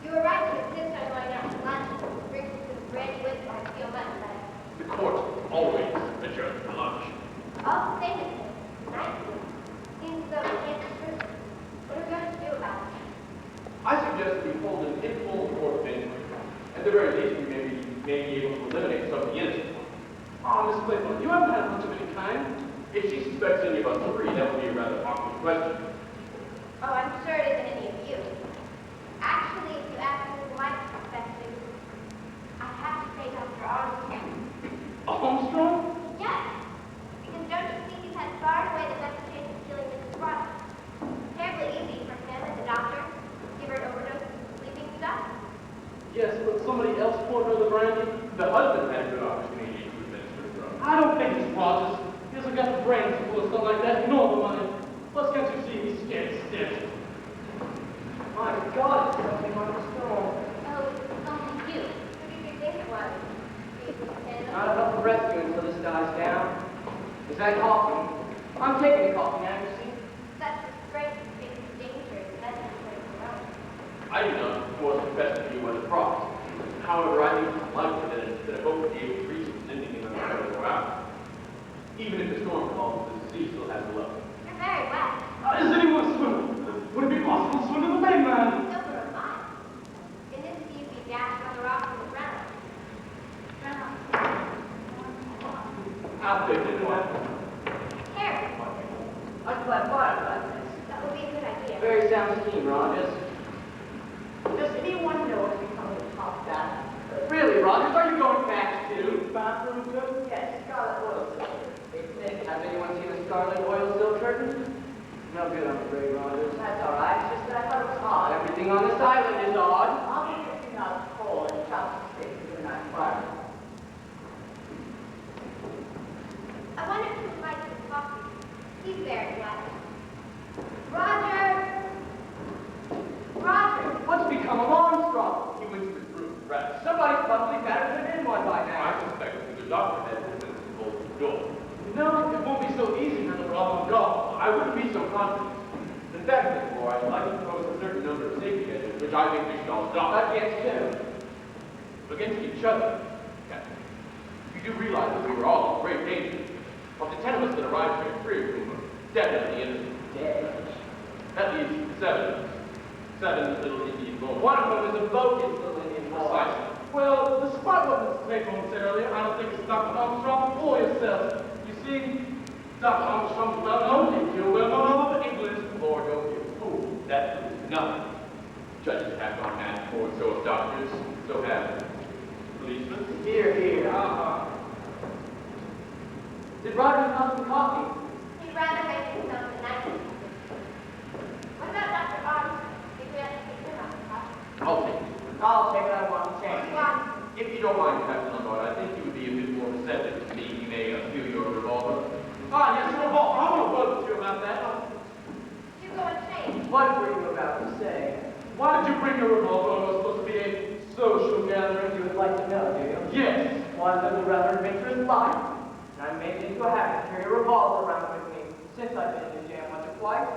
You were right to insist on going out to lunch. Bring some brandy with you. I feel much better.
The court always adjourns for lunch.
I'll stay with you. Tonight. Seems though we can't true. What are we going to do about it?
I suggest we hold an informal court of inquiry. At the very least, we may be able to eliminate some of the innocent ones.
Oh, Miss Claiborne, you haven't had much of any kind.
If she suspects any of us three, that would be a rather awkward question.
Oh, I'm sure it isn't any of you. Actually, if you ask me from my perspective, I have to say Dr. Armstrong.
Armstrong?
Yes, because don't you see he's had far and away the best chance of killing Mrs. Ross? Terribly easy for him and the doctor.
Yes, but somebody else poured her the brandy.
The husband had a good opportunity to administer the drug.
I don't think it's Rogers. He hasn't got the brains to pull a stuff like that, nor the money. Plus, can't you see he's scared stiff?
My God, it's something on the stone.
Oh, it's only you. Who did you think it was?
Not enough to rescue until this dies down. Is that coffee? I'm taking the coffee, Anderson.
Such a great big danger. That's the way to go.
I do not, of course, confess to you as a prophet. However, I think it's likely that I hope to be able to reach an ending in the matter of out. Even if the storm falls, the sea still has a level.
You're very wet.
Is anyone swimming? Would it be possible to swim to the mainland?
Over a mile. In this sea, we dash on the rocks in the ground.
I'll take it away.
Harry,
I can light fire, right?
that would be a good idea.
Very sound scheme, Rogers. Does anyone know if we come to top that? Really, Rogers, are you going back to bathroom good? Yes, scarlet oil silk. Hey, Nick, has anyone seen a scarlet oil silk curtain? No good, I'm afraid, Rogers. That's all right. It's just that I thought it was odd. Everything on this island is odd. I'll be fixing out coal and chopsticks for the night fire.
I wonder if you'd like some coffee. He's very wet. Roger! Roger!
What's become of Armstrong?
He went to his room to rest.
Somebody probably better put in one by
I
now.
suspect that the doctor had opened the old door.
No, it won't be so easy for the problem go.
I wouldn't be so confident. In fact, Mr. Moore, I'd like to propose a certain number of safety measures, which I think we should all adopt.
Against who?
Against each other, Captain. You do realize that we were all in great danger. Of the 10 of us that arrived here, 3 of whom are definitely innocent.
Dead.
That leaves 7 of us. 7 little Indian boys.
One of them is a bogus little Indian boy.
Precisely.
Well, the spot wasn't safe on said earlier. I don't think it's Dr. Armstrong or yourself. You see, Dr. Armstrong's well known. You're well known all over England.
Lord, don't be a fool. That proves nothing. Judges have gone mad before, so have doctors, so have policemen.
Here, here. Did Roger want some coffee?
He'd rather make himself a nice. What about Dr. Armstrong? Did we have to take him out of the hospital?
I'll take it.
I'll take it. I want to change.
Why?
If you don't mind, Captain Lombard, I think you would be a bit more receptive to me. You may feel your revolver.
Ah, yes, your revolver. I want to work with you about that.
You go and change.
What were you about to say?
Why did you bring your revolver? It was supposed to be a social gathering.
You would like to know, do you?
Yes.
One lived a rather adventurous life, and I made it into a habit to carry a revolver around with me since I've been in the jam once or twice.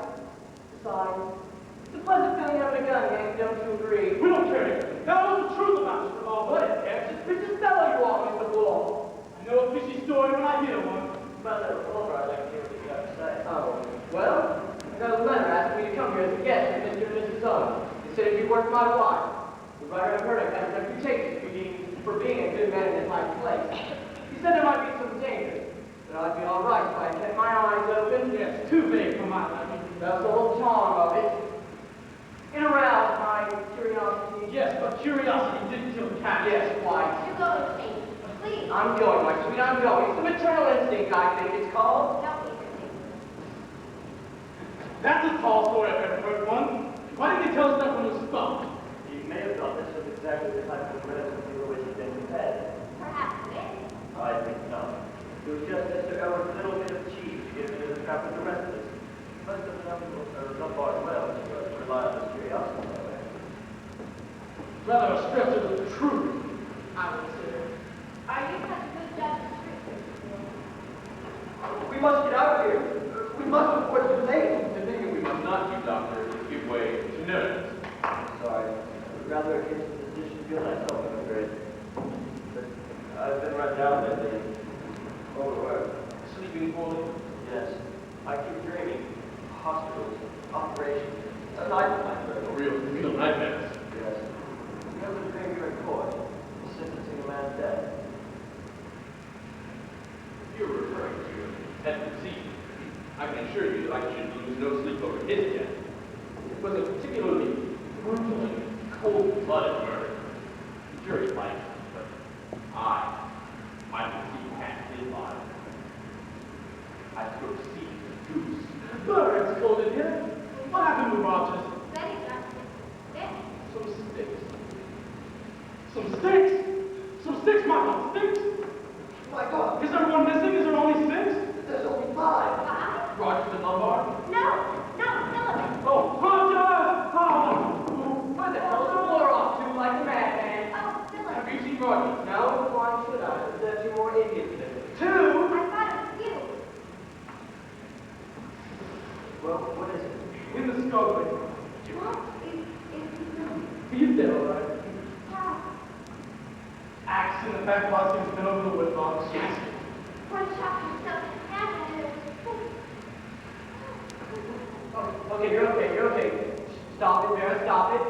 Besides, it's a pleasant feeling having a gun, Hank, don't you agree?
We don't care. That was the truth about your revolver.
What is that? Just bitch and fellow you are, Mr. Bull.
I know a fishy story when I hear one.
About that revolver, I'd like to hear what you have to say. Oh, well, I got a letter asking me to come here as a guest from Mr. and Mrs. Owen. They said it'd be worth my while. The writer I've heard of has a reputation for being a good man in his high place. He said there might be some danger, but I'd be all right if I kept my eyes open.
Yes, too big for my liking.
That's the whole charm of it. It aroused my curiosity.
Yes, but curiosity didn't kill the cat.
Yes, quite.
You go and change. Please.
I'm going, my sweet, I'm going. It's the maternal instinct, I think it's called.
Don't be silly.
That's a tall story I've ever heard one. Why didn't you tell us that when you spoke?
You may have thought this was exactly the type of medicine you were wishing been prepared.
Perhaps it.
I think not. It was just Mr. Owen's little bit of cheese given to the trap with the rest of us. Most of them are not quite well, so rely on his curiosity, however.
Rather a stretch of the truth, I would say.
Are you such a good judge of truth?
We must get out of here. We must avoid the lake.
The thing that we must not do, Doctor, is give way to nerves.
Sorry. I would rather against the position feel myself, I'm afraid. But I've been run down lately. Overworked.
Sleeping poorly?
Yes. I keep dreaming. Hospitals, operations, a nightmare.
Real nightmares.
Yes. You know the dream you're in court, sentencing a man to death.
You're referring to Edward C. I can assure you that I should lose no sleep over his death. It was a particularly brutal and cold-blooded murder. The jury liked it, but I could see past his life. I could see the goose.
It's cold in here. What happened with Rogers?
Betty got it.
Some sticks. Some sticks! Some sticks, my God, sticks!
My God,
Is there one missing? Is there only 6?
there's only 5.
Five?
Roger the Lombard.
No, Philip.
Oh, Roger! Oh,
Where the hell's the floor off to like a madman?
Oh, Philip.
Have you seen Roger? No, why should I? There's 2 more idiots there. 2?
I thought it was you.
Well, what is it?
in the scullery.
What is
He's there, all right.
yeah.
Axe in the back pocket has been over the wood box. Yes.
One shot yourself in half and it was
Okay, you're okay, you're okay. Stop it, Vera, stop it.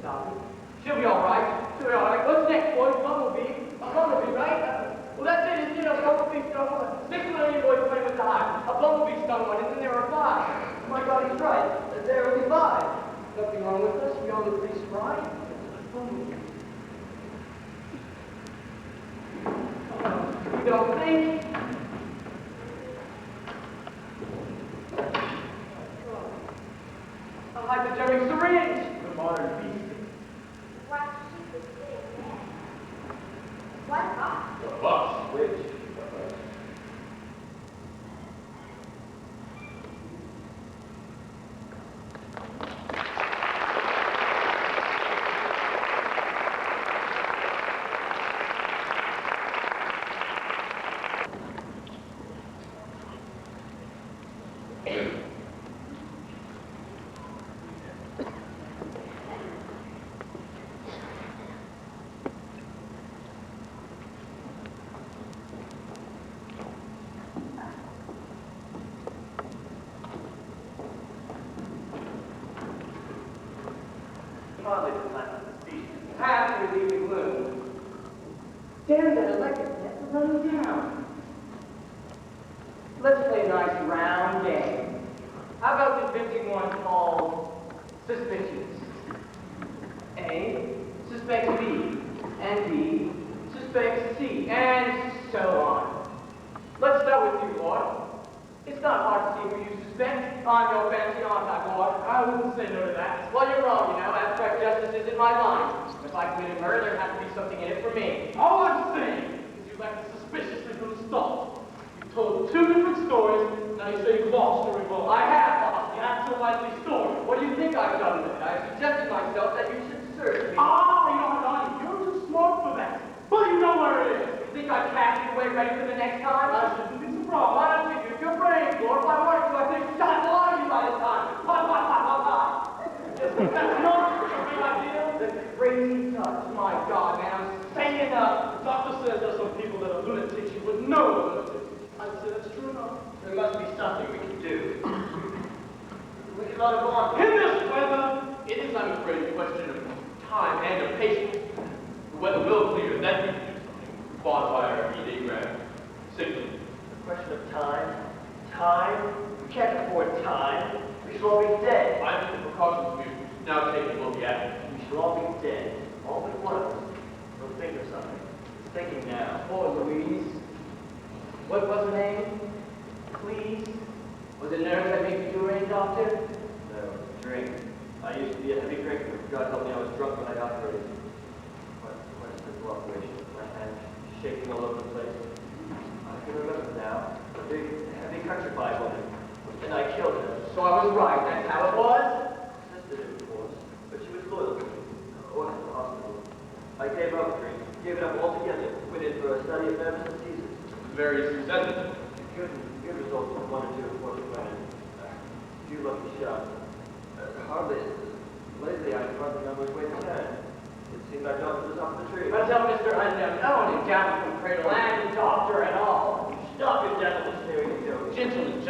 Stop it. She'll be all right. She'll be all right. What's next, boys? Bumblebee. A bumblebee, right? Well, that's it, isn't it? A bumblebee stung one. 6 million boys playing with the hive. A bumblebee stung one, and then there are 5.
My God, he's right. There are only 5.
Nothing wrong with us. We all look pretty spry. You don't think? A hypodermic syringe.
The modern beast.
what she was sitting there. What box?
The bus.
Which?
Hardly the time of the beast.
Half your leaving gloom. Damn that electric net to run down. Let's play a nice round game. How about convincing one called Suspicious? A suspects B, and B suspects C, and so on. Let's start with you, Lord. It's not hard to see who you suspect. I'm no fancy archive, Lord.
I wouldn't say no to that.
Well, you're wrong, you know. Abstract justice isn't my line. If I committed murder, there has to be something in it for me.
All I'm saying is you acted suspiciously from the start. You told 2 different stories, now you say you lost the revolver.
I have lost
The
it.
actual likely story.
What do you think I've done with it? I suggested myself that you should search me.
Ah, you know, Donnie, you're too smart for that. But you know where it is.
You think I cast it away ready for the next time?
I shouldn't be surprised.
Why don't you use your brain, Lord? If I wanted to, I could have shot the lot of you by this time. Ha, ha, ha, ha, ha.
That's not a big idea.
The crazy touch. My God, man, I'm saying
The doctor says there's some people that are lunatics you would know are lunatics. I'd say that's true enough.
There must be something we can do. We can let him on.
In this weather,
It is, I'm afraid, a question of time and of patience. The weather will clear, then we can do something. Bonfire, everyday ground. Simply.
A question of time. Time? We can't afford time. We shall all be dead.
I think the precautions we've now taken will be adequate.
We shall all be dead. All but one of us. We'll think of something. Thinking now.
Poor Louise. What was her name? Please? Was it nerves that made you urine, doctor?
No, drink. I used to be a heavy drinker. God told me I was drunk when I operated. Quite a simple operation. My hands shaking all over the place. I can remember now. A big, heavy countrified woman. And I killed her.
So I was right. That's how it was?
Assisted it, of course. But she was loyal to me. Or to the hospital. I gave up drink. Gave it up altogether. Went in for a study of nervous diseases.
Very successful.
Good results from 1 or 2 important women. A few lucky shots. Hardly. Lately, I hardly know which way to turn. It seemed I jumped to the top of the tree.
But tell Mr. Unknown, no one is down from cradle and doctor at all.
Stop your devilish theory, Joe.
Gentlemen,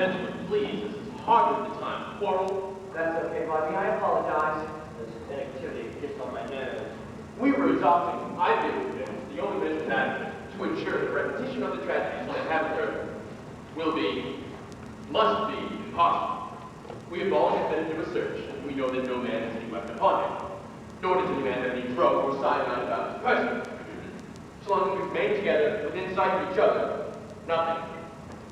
please, this is hardly the time to quarrel.
That's okay, Bobby. I apologize.
This inactivity gets on my nerves.
We were adopting, I think, the only measure that to ensure the repetition of the tragedies that have occurred must be impossible. We have all been into a search, and we know that no man has any weapon upon him. Nor does any man have any drug or cyanide about his person. So long as we remain together within sight of each other, nothing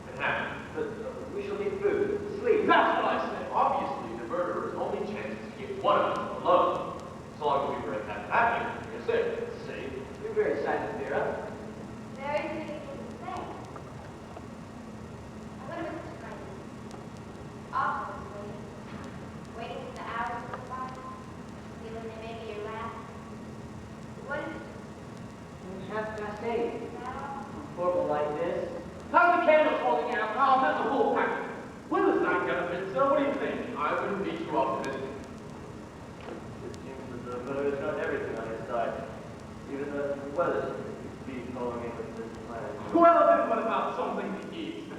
can happen.
But we shall need food, sleep.
That's what I said. Obviously, the murderer's only chance is to get one of us alone. So long as we prevent that happening, we're safe.
Safe.
Madam Vera.
Very fitting to say. I wonder what this friend is. Awful waiting for the hours to go by, feeling they may be your last. What is it?
8:30.
Now?
Horrible like this.
How's the candles holding out? Oh, that's a whole pack. When is that gonna fit, sir? What do you think?
I wouldn't be too optimistic.
It seems that the weather has got everything on his side. Even the weather seems to be following in with this plan.
Well, then what about something to eat?
No,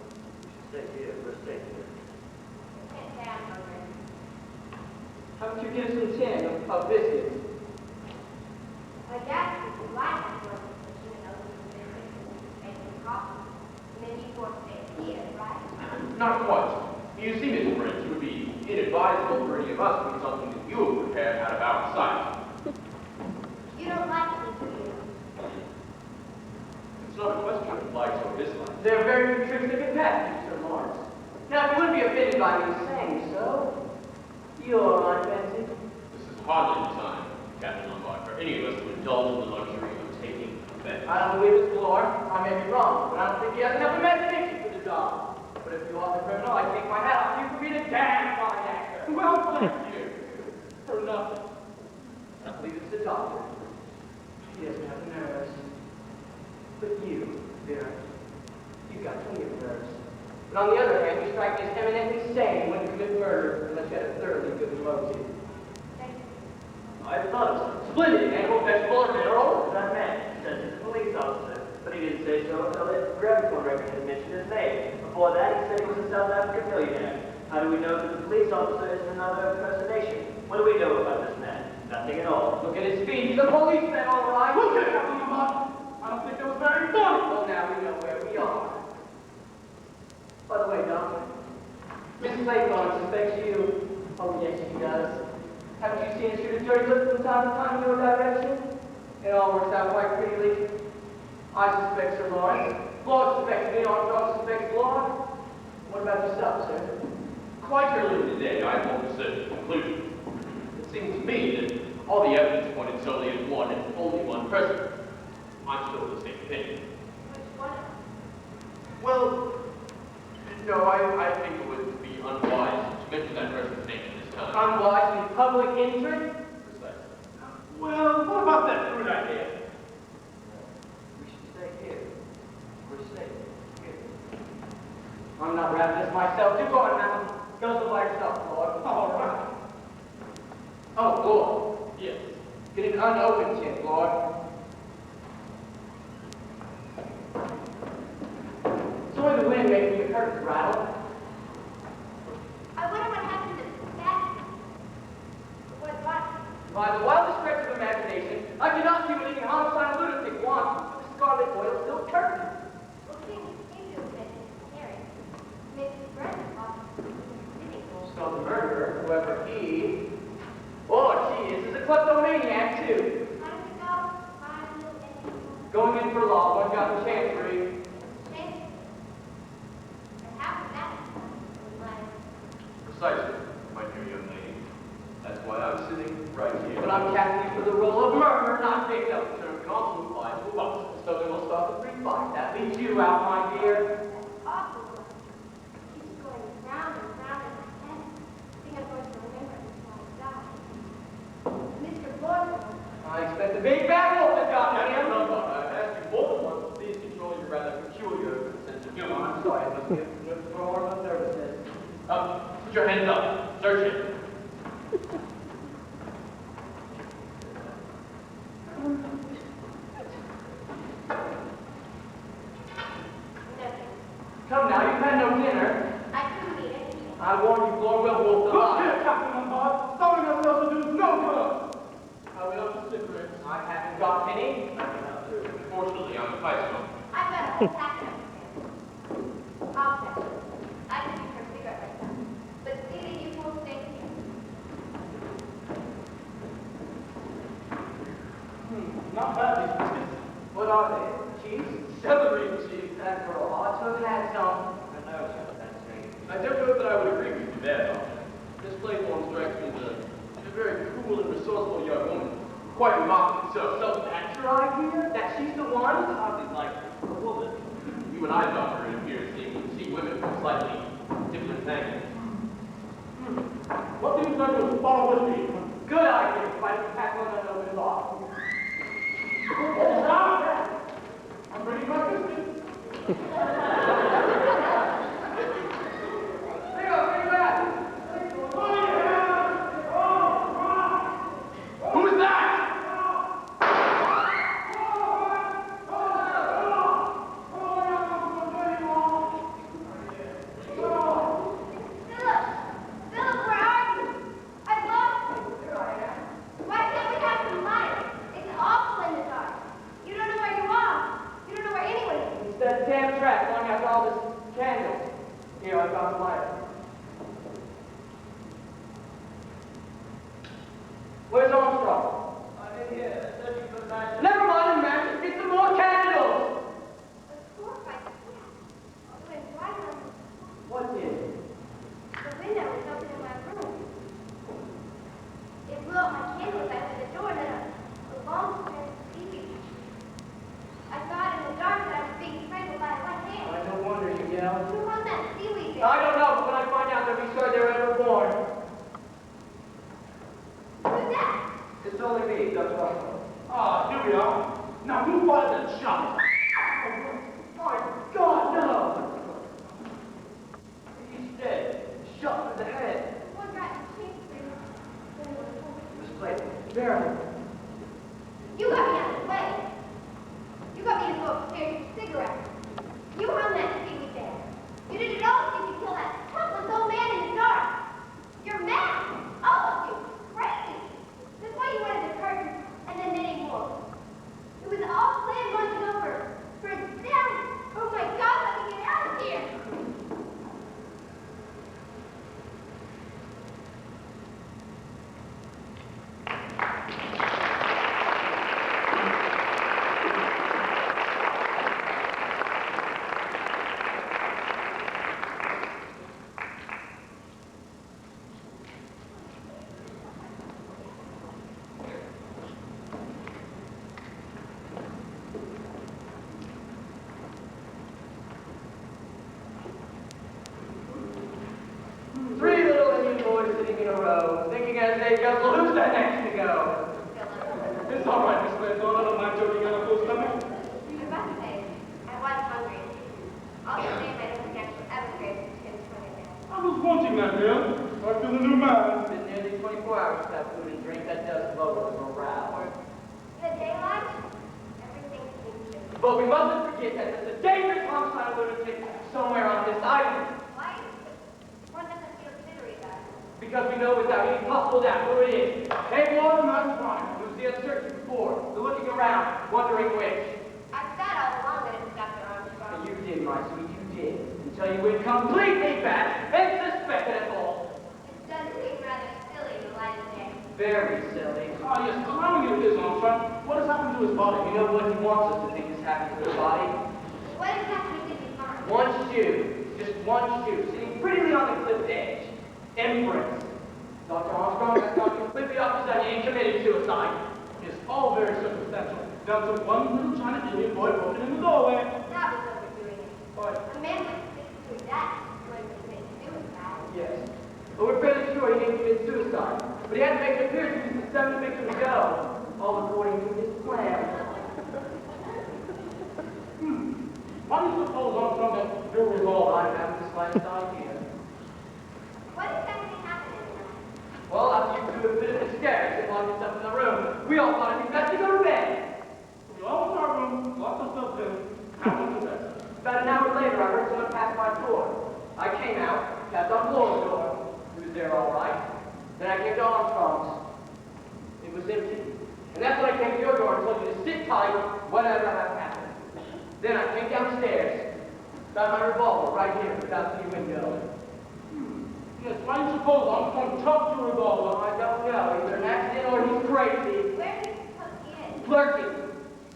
we should stay here. We're safe here.
Can't say I'm hungry.
How about you get us some tin of biscuits?
I guess if you like it, you know, make some coffee. And then you want to stay here, right?
Not quite. You see, Miss Brent, it would be inadvisable for any of us to eat something that you have prepared out of our sight.
You don't like it, do you?
It's not a question of likes or dislikes.
There are very few tricks that can pass you, Sir Lawrence. Now, if you wouldn't be offended by me saying so, you're my fancy.
This is hardly the time, Captain Lombard, for any of us to indulge in the luxury of taking a bed.
I don't believe it's Lord. I may be wrong, but I don't think he has enough imagination for the job. But if you are the criminal, I take my hat off to you for being a damn fine actor.
Well, thank you. For nothing.
I believe it's the doctor. He doesn't have the nerves. But you, Vera, you've got plenty of nerves. But on the other hand, you strike me as eminently sane when you commit murder unless you had a thoroughly good motive.
Thank you.
I thought of something.
Splendid, animal, vegetable, or mineral.
That man says he's a police officer, but he didn't say so until his graviphone record had mentioned his name. Before that, he said he was a South African millionaire. How do we know that the police officer is another impersonation? What do we know about this man? Nothing at all.
Look at his feet. He's a policeman, all right.
Look at Captain Lamont. I don't think that was very funny.
Well, now we know where we are. By the way, Doctor, Miss Claythorne suspects you. Oh, yes, she does. Haven't you seen her shoot a dirty look from time to time in your direction? It all works out quite prettily. I suspect Sir Lawrence. Lord suspects me. Armstrong suspects Lord. What about yourself, sir?
Quite early in the day, I formed a certain conclusion. It seemed to me that all the evidence pointed solely at one and only one person. I'm still of the same opinion.
Which one?
Well, no, I think it would be unwise to mention that person's name at this time.
Unwise in public interest?
Precisely.
Well, what about that fruit idea?
We should stay here. We're safe here.
I'm not ravenous myself. You go on now. Go to by yourself, Lord.
All right.
Oh, Lord.
Yes.
Get an unopened tin, Lord. It's only the wind making your curtains rattle.
I wonder what happened to the statue. What?
By the wildest stretch of imagination, I cannot see what any homicidal lunatic wants with the scarlet oil silk curtain.
Well, things seem to have been scary. Mrs. Brent thought
So the murderer, whoever he or she is a kleptomaniac too.
How did it go? 5 minutes.
Going in for law, one got the chancery.
Shame. And how was that?
Precisely, my dear young lady. That's why I'm sitting right here.
But I'm casting you for the role of murderer, not victim. The term can also apply to a officer. So then we'll start the free fight. That leaves you out, my dear.
That's awful. It keeps going round and round in my head. I think I'm going to remember it until I die. Mr. Borton.
I expect a big bad wolf to got
Captain
him.
Lombard, I've asked you more than once to please control your rather peculiar sense of humor.
I'm sorry, I must be a more of nervousness.
Put your hands up. Search him.
Nothing.
Come now, you've had no dinner.
I couldn't eat it.
I warn you, Lord will wolf the
Look
lie.
here, Captain Lamont. Telling us else to do is no good.
How else cigarettes? I haven't got any.
Unfortunately, I'm a pipe smoker.
I've got a whole packet upstairs. I'll fetch it. I can use her cigarette myself. But Stevie, you will stay here.
Not bad, these biscuits.
What are they? Cheese?
Celery cheese.
That girl ought to have had some.
I don't know that I would agree with you there, Doctor. Miss Claythorne strikes me as a very cool and resourceful young woman who Quite remarkably so.
So that's your idea? That she's the one?
Hardly likely. A woman.
You and I, Doctor, it appears, see women from slightly different angles.
What do you say to follow with me?
Good idea. If I can tackle an open law.
Stop! I'm bringing my business.
Who's that?
Philip, where are you? I've lost you. Why can't we have some light? It's awful in the dark. You don't know where you are. You don't know where anyone is.
It's that damn track long after all this candles. Here, I found a lighter. Where's Armstrong?
I'm in here, searching for the match.
Never mind the matches. Get some more candles.
The door by the it went right on
What did?
the window was open in my room. It blew out my candle as I opened the door, and then a long strand of seaweed. I thought in the dark that I was being strangled by a white hand.
I don't wonder you yelled.
Who hung that seaweed there?
I don't know, but when I find out, they'll be sure they were ever born.
Who's that?
It's only me, Dr. Armstrong.
Ah, here we are. Now who fired that shot?
My God, no!
He's dead. Shot in the head.
One got in the chamber.
Miss Clayton.
Vera,
You got me out of the way. You got me to go upstairs with a cigarette. You hung that seaweed there. You did it all so you could kill that helpless old man in the dark. You're mad. All of you. Crazy. That's why you wanted the curtain and then many more. It was all planned once and over. For them. Oh my God, let me get out of here.
three little Indian boys sitting in a row, thinking as they guzzle, who's the next to go?
It's all right, Miss Clayton. I don't mind joking on a full stomach.
I must say, I was hungry. All the same, I don't think I shall ever crave Tim again.
I was wanting that, dear. I feel a new man.
It's been nearly 24 hours without food and drink. That does lower the morale.
In the daylight, everything seems different.
But we mustn't forget that there's a dangerous homicidal lunatic somewhere on this island.
Why? One doesn't feel jittery about it.
Because we know without any possible doubt who it is. Hey, one, that's fine. Who's the uncertain before? The looking around, wondering which.
I thought all along that it was Dr. Armstrong.
You did, my sweet, you did. Until you went completely bad and suspected it all.
It does seem rather silly in the light of day.
Very silly.
Ah, yes, allowing it is, Armstrong. What has happened to his body?
You know what he wants us to think has happened to his body?
What exactly did he find?
One shoe, just one shoe, sitting prettily on the cliff edge. Imprints. Dr. Armstrong has gone completely off his idea and committed suicide.
It's all very circumstantial. Down to one little China Indian boy broken in the doorway.
That was overdoing it.
But,
A man with 6 that going to commit suicide.
yes. But we're fairly sure he didn't commit suicide. But he had to make it appear to use the seven victims go, all according to his plan.
Why do you suppose, Armstrong, that your revolver?
I have the slightest idea.
What exactly happened in the night?
Well, after you two have been a bit scared and locked yourself in the room, we all thought it'd be best to go to bed.
We all in our room, locked ourselves in, and went to bed.
About an hour later, I heard someone pass my door. I came out, tapped on Floyd's door. He was there all right. Then I came to Armstrong's. It was empty. And that's when I came to your door and told you to sit tight, whatever has happened. Then I came downstairs, found my revolver right here at the balcony window.
Yes, why do you suppose Armstrong took your revolver?
Well, I don't know. Either an accident or he's crazy.
Where did you suppose he is?
Lurking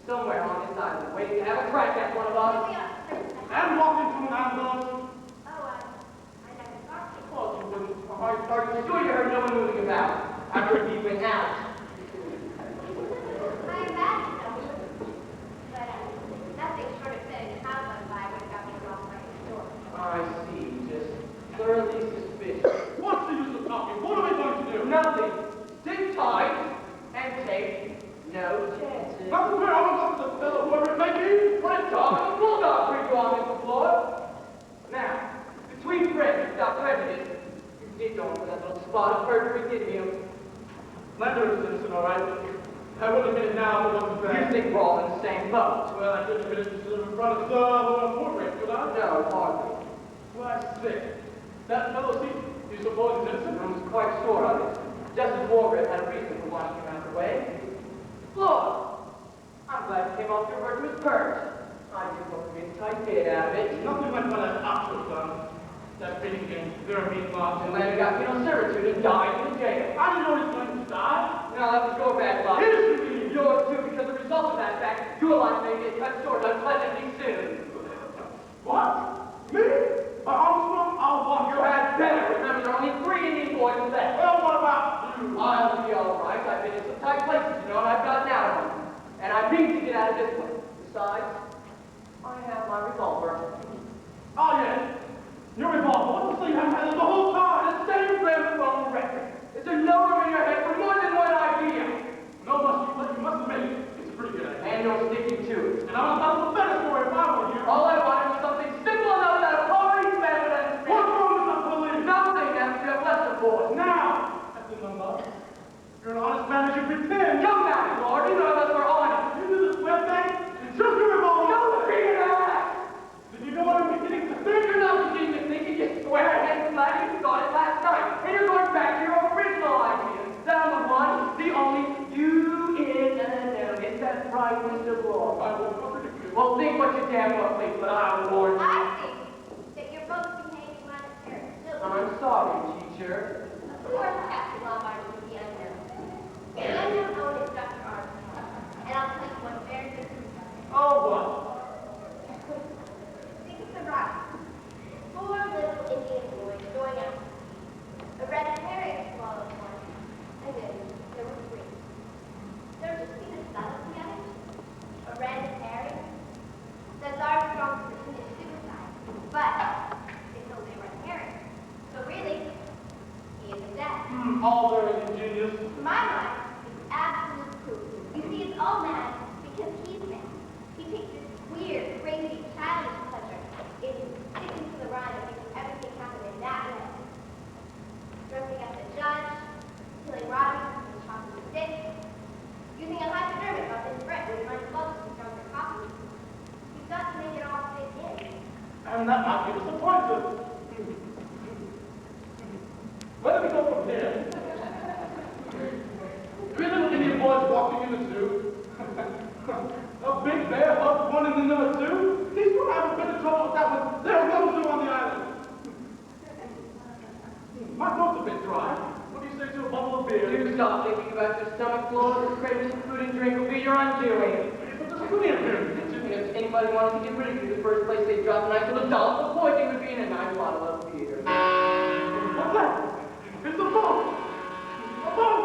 somewhere on this island, waiting to have a crack at one of
Maybe
us.
upstairs.
And walking through an ambulance?
Oh, I never thought
Of course you wouldn't.
Are you sure you heard no one moving about after he went out?
Senator Simpson, all right? I wouldn't admit it now if it wasn't bad.
You think we're all in the same boat?
Well, I couldn't admit it in front of the portrait, could I?
No, hardly.
Well, I say, that fellow, see, you suppose he's innocent?
I was quite sure of it. Justice Walgreave had a reason for washing him out of the way. Lord, I'm glad you came off your virtuous perch. I did hope to get a tight bit out of it.
Nothing went by that Oxford gun. That bidding game, they're being locked.
The man got penal servitude and died in jail.
I didn't know he was going to die.
No, that was your bad luck.
Innocent,
Yours too, because the result of that fact, your life may get cut short unpleasantly soon.
What? Me? Armstrong, I'll walk
You had better. Remember, there are only 3 Indian boys left.
Well, what about you?
I'll be all right. I've been in some tight places, you know, and I've gotten out of them. And I mean to get out of this one. Besides, I have my revolver.
Oh, yeah. Your revolver. What the thing you haven't had it the whole time?
The same gramophone record. It's a note in your head for more than one idea.
No, you must admit it. It's a pretty good idea.
And you're sticking to it.
And I'm about the better for it if I were you.
All I wanted was something simple enough that a policeman would understand.
What's wrong with the police?
Nothing after you have left the force.
Now, that's the number. You're an honest man as you pretend.
Young man, Lord, you know that we're honest.
You do this web thing? It's just a revolver.
Don't be an ass.
Did you know what I'm beginning to think?
You're not beginning to think it. You swear ahead of glad you thought it last night. And you're going back to your original idea. That I'm the one, the only, you in and out. Is that right, Mr. Lord?
I will contradict you.
Well, think what you damn well think, but I warn you.
I think that you're both behaving like parents.
I'm sorry, teacher.
Of course, Captain Lombard is the unknown. The unknown owner is Dr. Armstrong. And I'll tell you one very good reason.
Oh, what?
Think of the ride. 4 little Indian boys going out. A red herring swallowed one. And then there were 3. Don't you see the subtlety of it? A red herring? That's Armstrong's pretended suicide. But it's only a red herring. So really, he isn't dead.
All very ingenious.
To my mind, it's absolute proof. You see, it's all mad because he's mad. He takes this weird, crazy, childish pleasure in sticking to the rhyme and making everything happen in that way. Dressing up the judge, killing Robbie, and chopping the stick, using a hypodermic on his bread when he runs bubbles from stronger coffee. He's got to make it all fit in.
And that might give us a pointer. Where do we go from here? 3 little Indian boys walking in the zoo. A big bear hugged one in the number 2. These people have a bit of trouble with that one. There's no zoo on the island. My throat's a bit dry. What do you say to a bottle of beer?
Do stop thinking about your stomach, Lord. The craving for food and drink will be your undoing.
But there's plenty of beer.
If anybody wanted to get rid of you, the first place they'd drop a nice little dollop of poison would be in a nice bottle of beer.
What's that? It's a boat. A boat.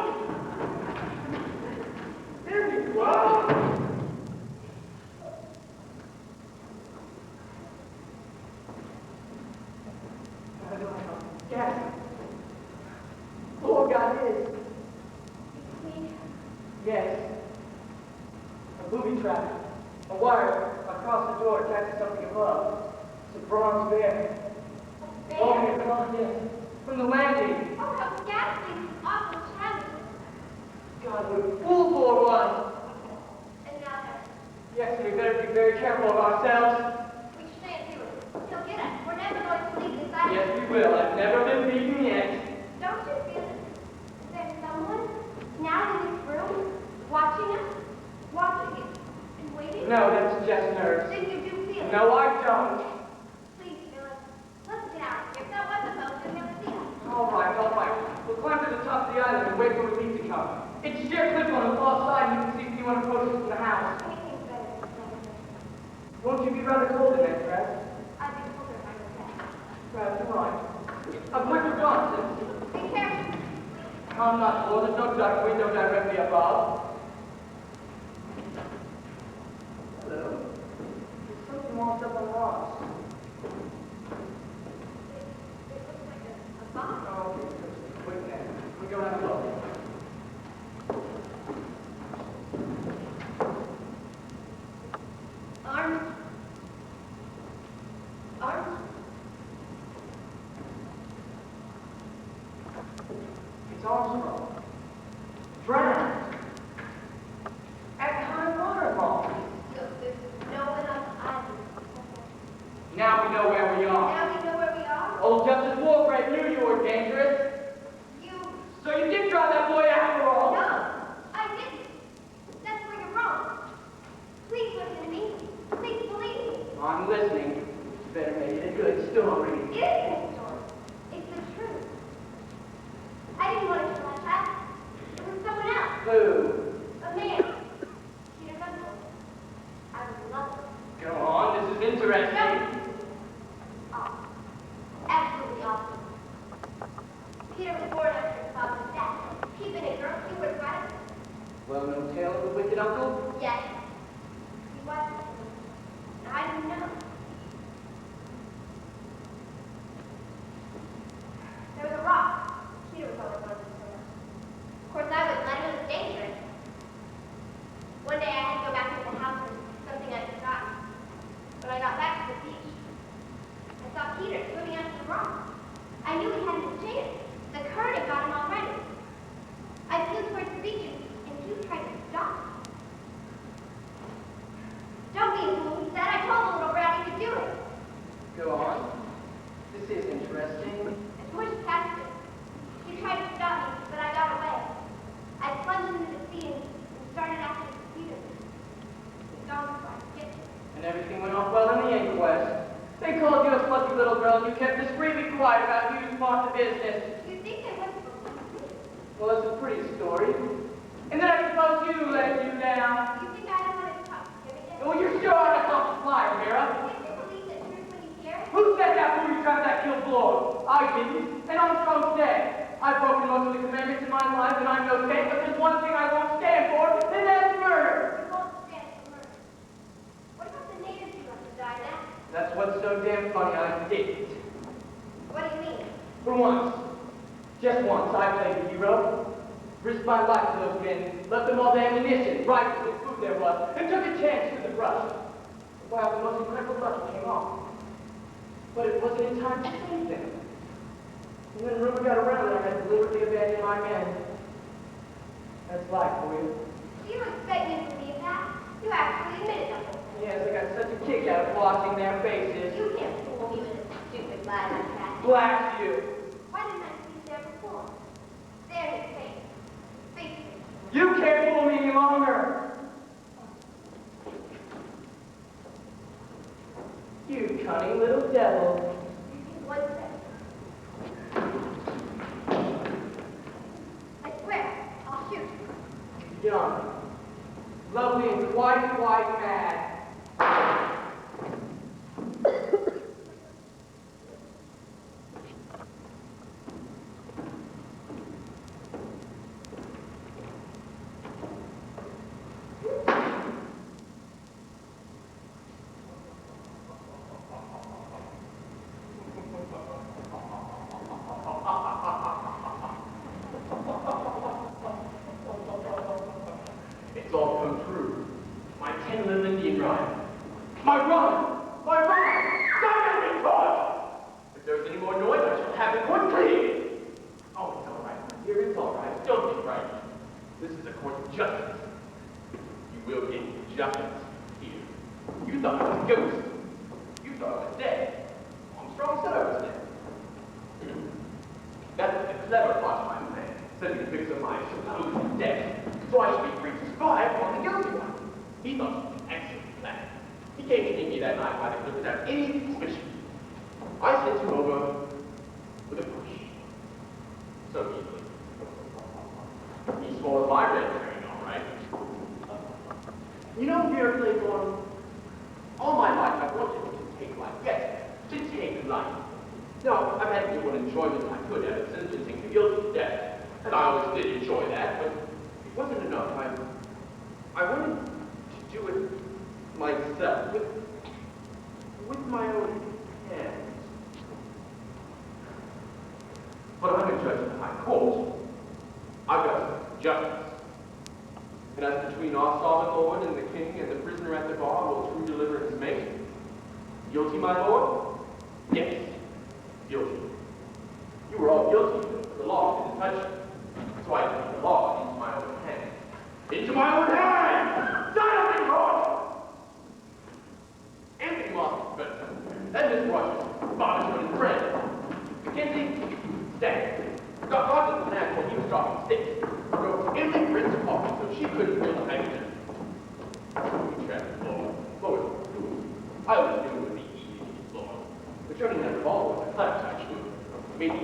Here we go.
Yes. Lord God is.
Me,
Yes. A booby trap. A wire across the door attached to something above. It's a bronze bear. Oh,
bear.
my God, yes. From the landing.
Oh, how ghastly, this awful challenge.
God, what a fool Lord was.
Another.
Yes, we better be very careful of ourselves.
We shan't do it. He'll get us. We're never going to leave this island.
Yes, we will. I've never been beaten yet.
Don't you feel it? There's someone now in this room watching us, watching it, and waiting?
No, that's just nerves.
Then you do feel it.
No, I don't.
Please, Philip. Let's get out of here. If that was a boat, then they'll see us.
All right, all right. We'll climb to the top of the island and wait for relief to come. It's sheer cliff on the far side, and you can see if anyone approaches from the house.
Anything's better than something.
Won't you be rather cold in that dress?
I'd be colder if I was dead.
Perhaps you're right. Winter Johnson.
Be careful.
I'm not sure. There's no dark window directly above. Hello? There's something washed up on the rocks.
It looks like a bomb.
Oh, okay. Wait there. We go have a look.
Arms. Arms.
It's Armstrong. Drowned. Well-known tale of the wicked uncle?
Yes. He was. I didn't know. There was a rock. Peter was always going to swim. Of course, I wouldn't let him. It was dangerous. One day I had to go back into the house for something I'd forgotten. When I got back to the beach, I saw Peter swimming out to the rock. I knew he hadn't a chance. The current had got him already. I flew towards the beach and he tried to stop me. Don't be a fool, he said. I told the little brat he could do it.
Go on. This is interesting.
I pushed past him. He tried to stop me, but I got away. I plunged into the sea and started after Peter. He gone before I could get to him.
And everything went off well in the inquest. They called you a plucky little girl and you kept discreetly quiet about whose part the business.
You think they wouldn't believe me?
Well, it's a pretty story. And then I suppose you let you down.
You think I don't want to talk to him again?
Well, you're sure on a soft flyer, Vera.
Can't you believe the truth when you hear it?
Who said that before you tried that kill blow? I didn't. And Armstrong said. I've broken most of the commandments in my life and I'm no saint, but there's one thing I won't stand for, and that's murder.
You won't stand for murder. What about the natives you must have died at?
That's what's so damn funny, I didn't.
What do you mean?
For once, just once, I played the hero. Risked my life to those men, left them all the ammunition, rifles, and food there was, and took a chance to the brush. Wow, the most incredible luck came off. But it wasn't in time to save them. And when rumor got around that I had deliberately abandoned my men. That's life for you.
Do you expect me to believe that? You actually admitted the whole thing.
Yes, I got such a kick out of watching their faces.
You can't fool me with a stupid lie like that.
Blast you!
Why didn't I see you there before? There his face. Face it.
You can't fool me any longer! You cunning little devil.
One second. I swear, I'll shoot.
Young, lovely and quite mad.
It's all come true. My 10 little Indian rhyme. My rhyme! My rhyme! Stop it, God! If there's any more noise, I shall have it quickly! Oh, it's all right, dear, it's all right. Don't be frightened. This is a court of justice. You will get justice here. You thought I was a ghost. You thought I was dead. Armstrong said I was dead. That's the clever part of my plan. Said he'd fix up my supposed death. So I should be free to spy upon the guilty one. He thought it was an excellent plan. He came to meet me that night by the cliff without any suspicion. I sent him over with a push. So easily. He swallowed my red herring, all right. You know, Vera Claiborne, all my life I've wanted to take life. Yes, to take life. Now, I've had to do what enjoyment I could out of sentencing the guilty to death. And I always did enjoy that, but it wasn't enough. I wanted to do it myself, with my own hands. But I'm a judge in the high court. I've got justice. And as between our sovereign Lord and the king and the prisoner at the bar will true deliverance make? Guilty, my lord? Yes, guilty. You were all guilty, but the law didn't touch you. So I took the law into my own hands. Into my own hands! Silence in court! Anthony Moss is better. Then Miss Rogers, Barbershop and friend. Mackenzie, stand. Got Rogers an act when he was dropping sticks. Wrote every Prince coffee so she couldn't feel the handkerchief. Trapped Lord. Lord, I always knew it would be easy, Lord. Returning that revolver was a clever touch, maybe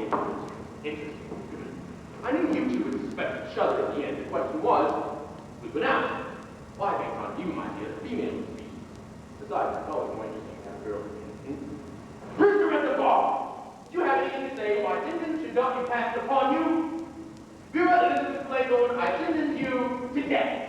interesting. I knew you two would suspect each other in the end. The question was, we went out. Why make fun of you, my dear? The female would be. Besides, it's always more interesting to have girls in. Prisoner at the bar! Do you have anything to say why sentence should not be passed upon you? Vera Elizabeth Claiborne, I sentence you to death.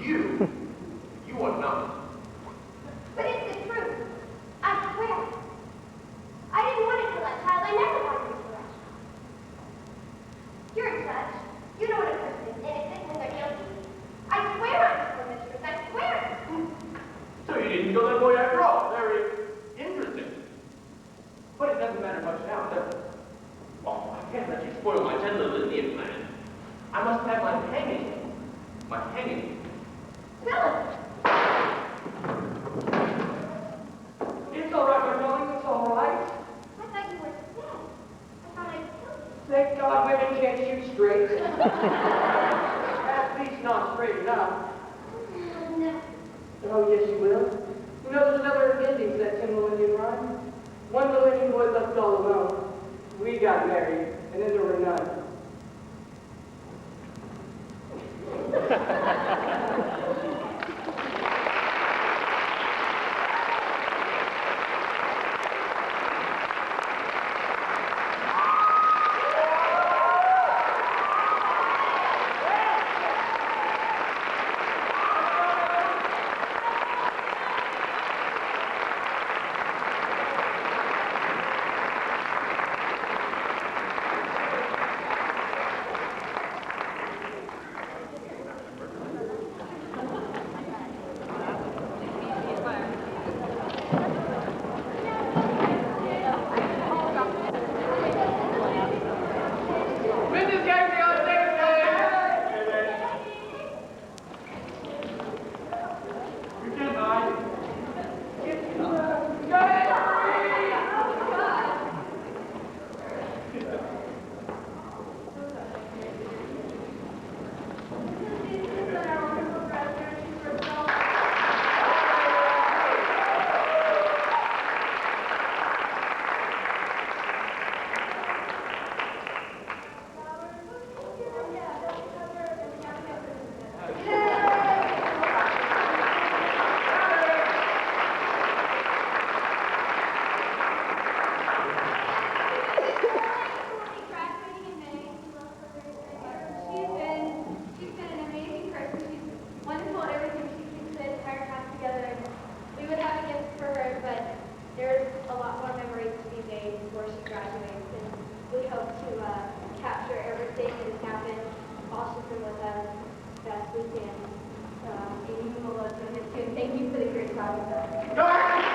You are not.
But it's the truth. I swear. I didn't want to kill that child. I never wanted to kill that child. You're a judge. You know what a person is innocent when they're guilty. I swear I'm still mistress. I swear.
So you didn't kill that boy after all. Very interesting. But it doesn't matter much now, does it? Oh, I can't let you spoil my tender Lindian plan. I must have my hanging. My hanging.
Philip.
It's all right, my darling, it's all right.
I thought you were dead. I thought I'd killed you.
Thank God women can't shoot straight. At least not straight enough.
No.
Oh, yes, you will. You know, there's another ending to that Tim Lindian rhyme. One little Indian boy left all alone. We got married, and then there were none. Mrs. Yankee on stage,
You can't hide.
She's been an amazing person. She's wonderful at everything. She keeps the entire class together. And we would have a gift for her, but there's a lot more memories to be made before she graduates. And we hope to capture everything that has happened while she's been with us best we can. Amy Muloz and his team, thank you for the great job you've done.